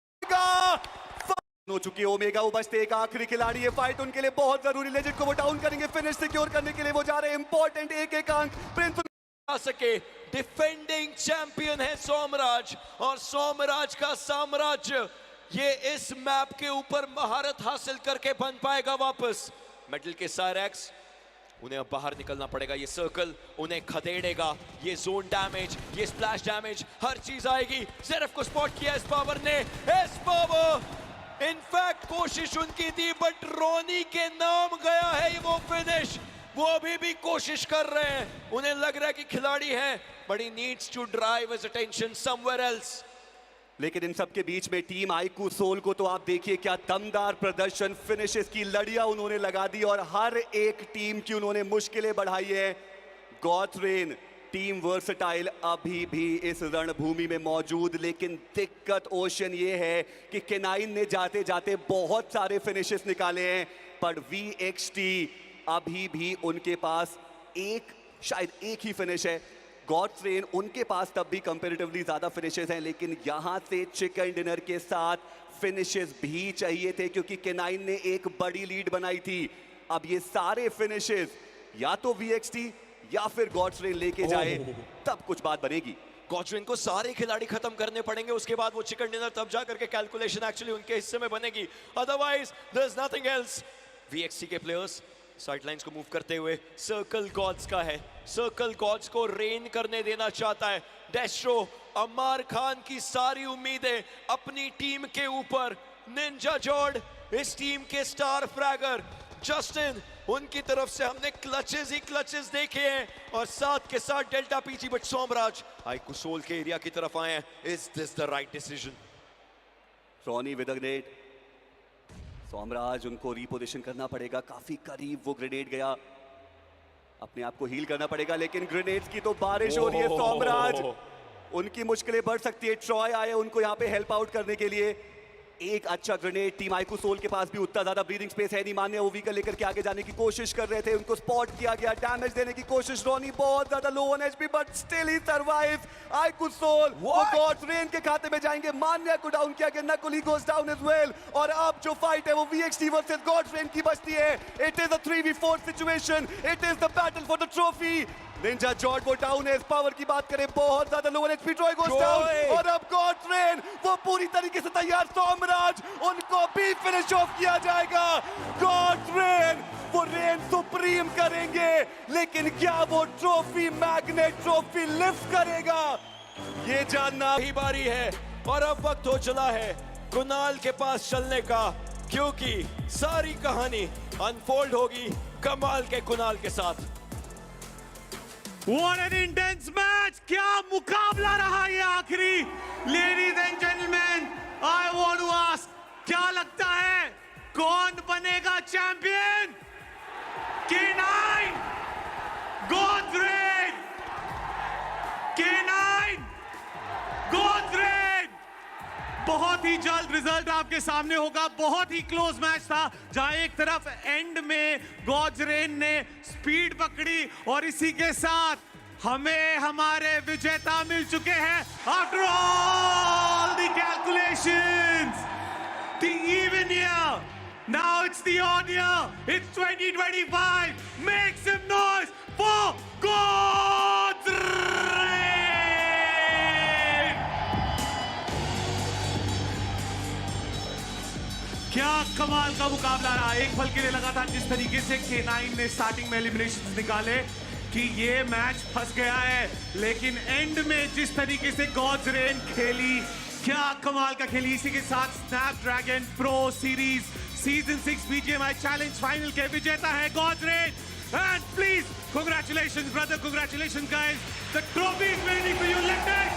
D: हो चुकी है। ओमेगा वो बचते एक आखिरी खिलाड़ी, ये फाइट उनके लिए बहुत जरूरी। लेजेंड को वो डाउन करेंगे, फिनिश सिक्योर करने के लिए वो जा रहे हैं। इंपॉर्टेंट एक अंक, प्रिंस
C: आ सके डिफेंडिंग चैंपियन है सोमराज, और सोमराज का साम्राज्य ये इस मैप के ऊपर महारत हासिल करके बन पाएगा वापस। मेटल के सायरेक्स, उन्हें अब बाहर निकलना पड़ेगा। ये सर्कल उन्हें खदेड़ेगा, ये जोन डैमेज, ये स्प्लैश डैमेज, हर चीज आएगी। ज़ेरफ को स्पॉट किया एस पावर ने। एस पावर इनफैक्ट कोशिश उनकी थी, बट रोनी के नाम गया है वो फिनिश। वो अभी भी कोशिश कर रहे हैं, उन्हें लग रहा है कि खिलाड़ी हैं, but he needs to drive his attention somewhere else.
D: लेकिन इन सब के बीच में टीम आईकू सोल को तो आप देखिए क्या दमदार प्रदर्शन, फिनिशेस की लड़ियां उन्होंने लगा दी और हर एक टीम की उन्होंने मुश्किलें बढ़ाई है। गॉड्रेन टीम वर्सटाइल अभी भी इस रणभूमि में मौजूद, लेकिन दिक्कत ओशन ये है कि केनाइन ने जाते जाते बहुत सारे फिनिशेस निकाले हैं, पर VXT अभी भी उनके पास शायद एक ही फिनिश है। गॉड्रेन उनके पास तब भी कंपैरेटिवली ज्यादा फिनिशेस हैं, लेकिन यहां से चिकन डिनर के साथ फिनिशेस भी चाहिए थे क्योंकि केनाइन ने एक बड़ी लीड बनाई थी। अब ये सारे फिनिशेस या तो VXT या फिर गॉड्रेन लेके जाए तब कुछ बात बनेगी।
C: गॉड्रेन को सारे खिलाड़ी खत्म करने पड़ेंगे, उसके बाद वो चिकन डिनर तब जा करके कैलकुलेशन एक्चुअली उनके हिस्से में बनेगी, otherwise there is nothing else. VXT के प्लेयर्स साइडलाइंस को मूव करते हुए, सर्कल गॉड्स का है, सर्कल गॉड्स को रेन करने देना चाहता है डेस्ट्रो। अमार खान की सारी उम्मीदें अपनी टीम के ऊपर, निंजा जॉर्ड इस टीम के स्टार फ्रैगर, जस्टिन उनकी तरफ से हमने क्लचेस ही क्लचेस देखे हैं, और साथ के साथ Delta PG, but Somraj iQsoul के एरिया की तरफ आए हैं। Is this the right decision?
D: Ronnie with a grenade, Somraj उनको रीपोजिशन करना पड़ेगा, काफी करीब वो ग्रेनेड गया, अपने आप को हील करना पड़ेगा, लेकिन ग्रेनेड्स की तो बारिश हो रही है। सोमराज उनकी मुश्किलें बढ़ सकती है। ट्रॉय आए उनको यहाँ पे हेल्प आउट करने के लिए। एक अच्छा ग्रेनेड, टीम आईकू सोल के पास भी उतना ज्यादा ब्रीदिंग स्पेस है नहीं, मान्य वो व्हीकल लेकर के आगे जाने की कोशिश कर रहे थे, उनको स्पॉट किया गया, डैमेज देने की कोशिश। रॉनी बहुत ज्यादा low on HP, but still he survives. IQsoul वो गॉड्रेन के खाते में जाएंगे, मान्य को डाउन किया गया, नकुली गोज डाउन एज वेल, और अब जो फाइट है वो VXT वर्सेस गॉड्रेन की बचती है। It is a 3v4 situation, it is the battle for the trophy. Ninja Jord वो डाउन है, इस पावर की बात करें बहुत ज्यादा लो एचपी, ट्रॉय गोस डाउन, और अब गॉड्रेन वो पूरी तरीके से तैयार। सोमराज उनको भी फिनिश ऑफ किया जाएगा। गॉड्रेन वो रेन सुप्रीम करेंगे, लेकिन क्या वो ट्रॉफी मैग्नेट ट्रॉफी लिफ्ट करेगा, ये जानना
C: ही बारी है। और अब वक्त हो चला है कुणाल के पास चलने का, क्योंकि सारी कहानी अनफोल्ड होगी कमाल के कुणाल के साथ।
A: What an intense match! क्या मुकाबला रहा ये आखिरी। Ladies and gentlemen, I want to ask, क्या लगता है कौन बनेगा चैंपियन? K9, गॉड्रेन, K9, गॉड्रेन। बहुत ही जल्द रिजल्ट आपके सामने होगा। बहुत ही क्लोज मैच था, जहां एक तरफ एंड में गॉड्रेन ने स्पीड पकड़ी, और इसी के साथ हमें हमारे विजेता मिल चुके हैं। After all the calculations, the even year, now it's the odd year, it's 2025। Make some noise for gods reign. क्या कमाल का मुकाबला रहा। एक पल के लिए लगा था जिस तरीके से K9 ने स्टार्टिंग में एलिमिनेशंस निकाले कि ये मैच फंस गया है, लेकिन एंड में जिस तरीके से गॉड्रेन खेली, क्या कमाल का खेली। इसी के साथ Snapdragon Pro Series season 6 BGMI challenge final के विजेता है gods reign. And please, congratulations brother, congratulations guys, the trophy is waiting for you. Let us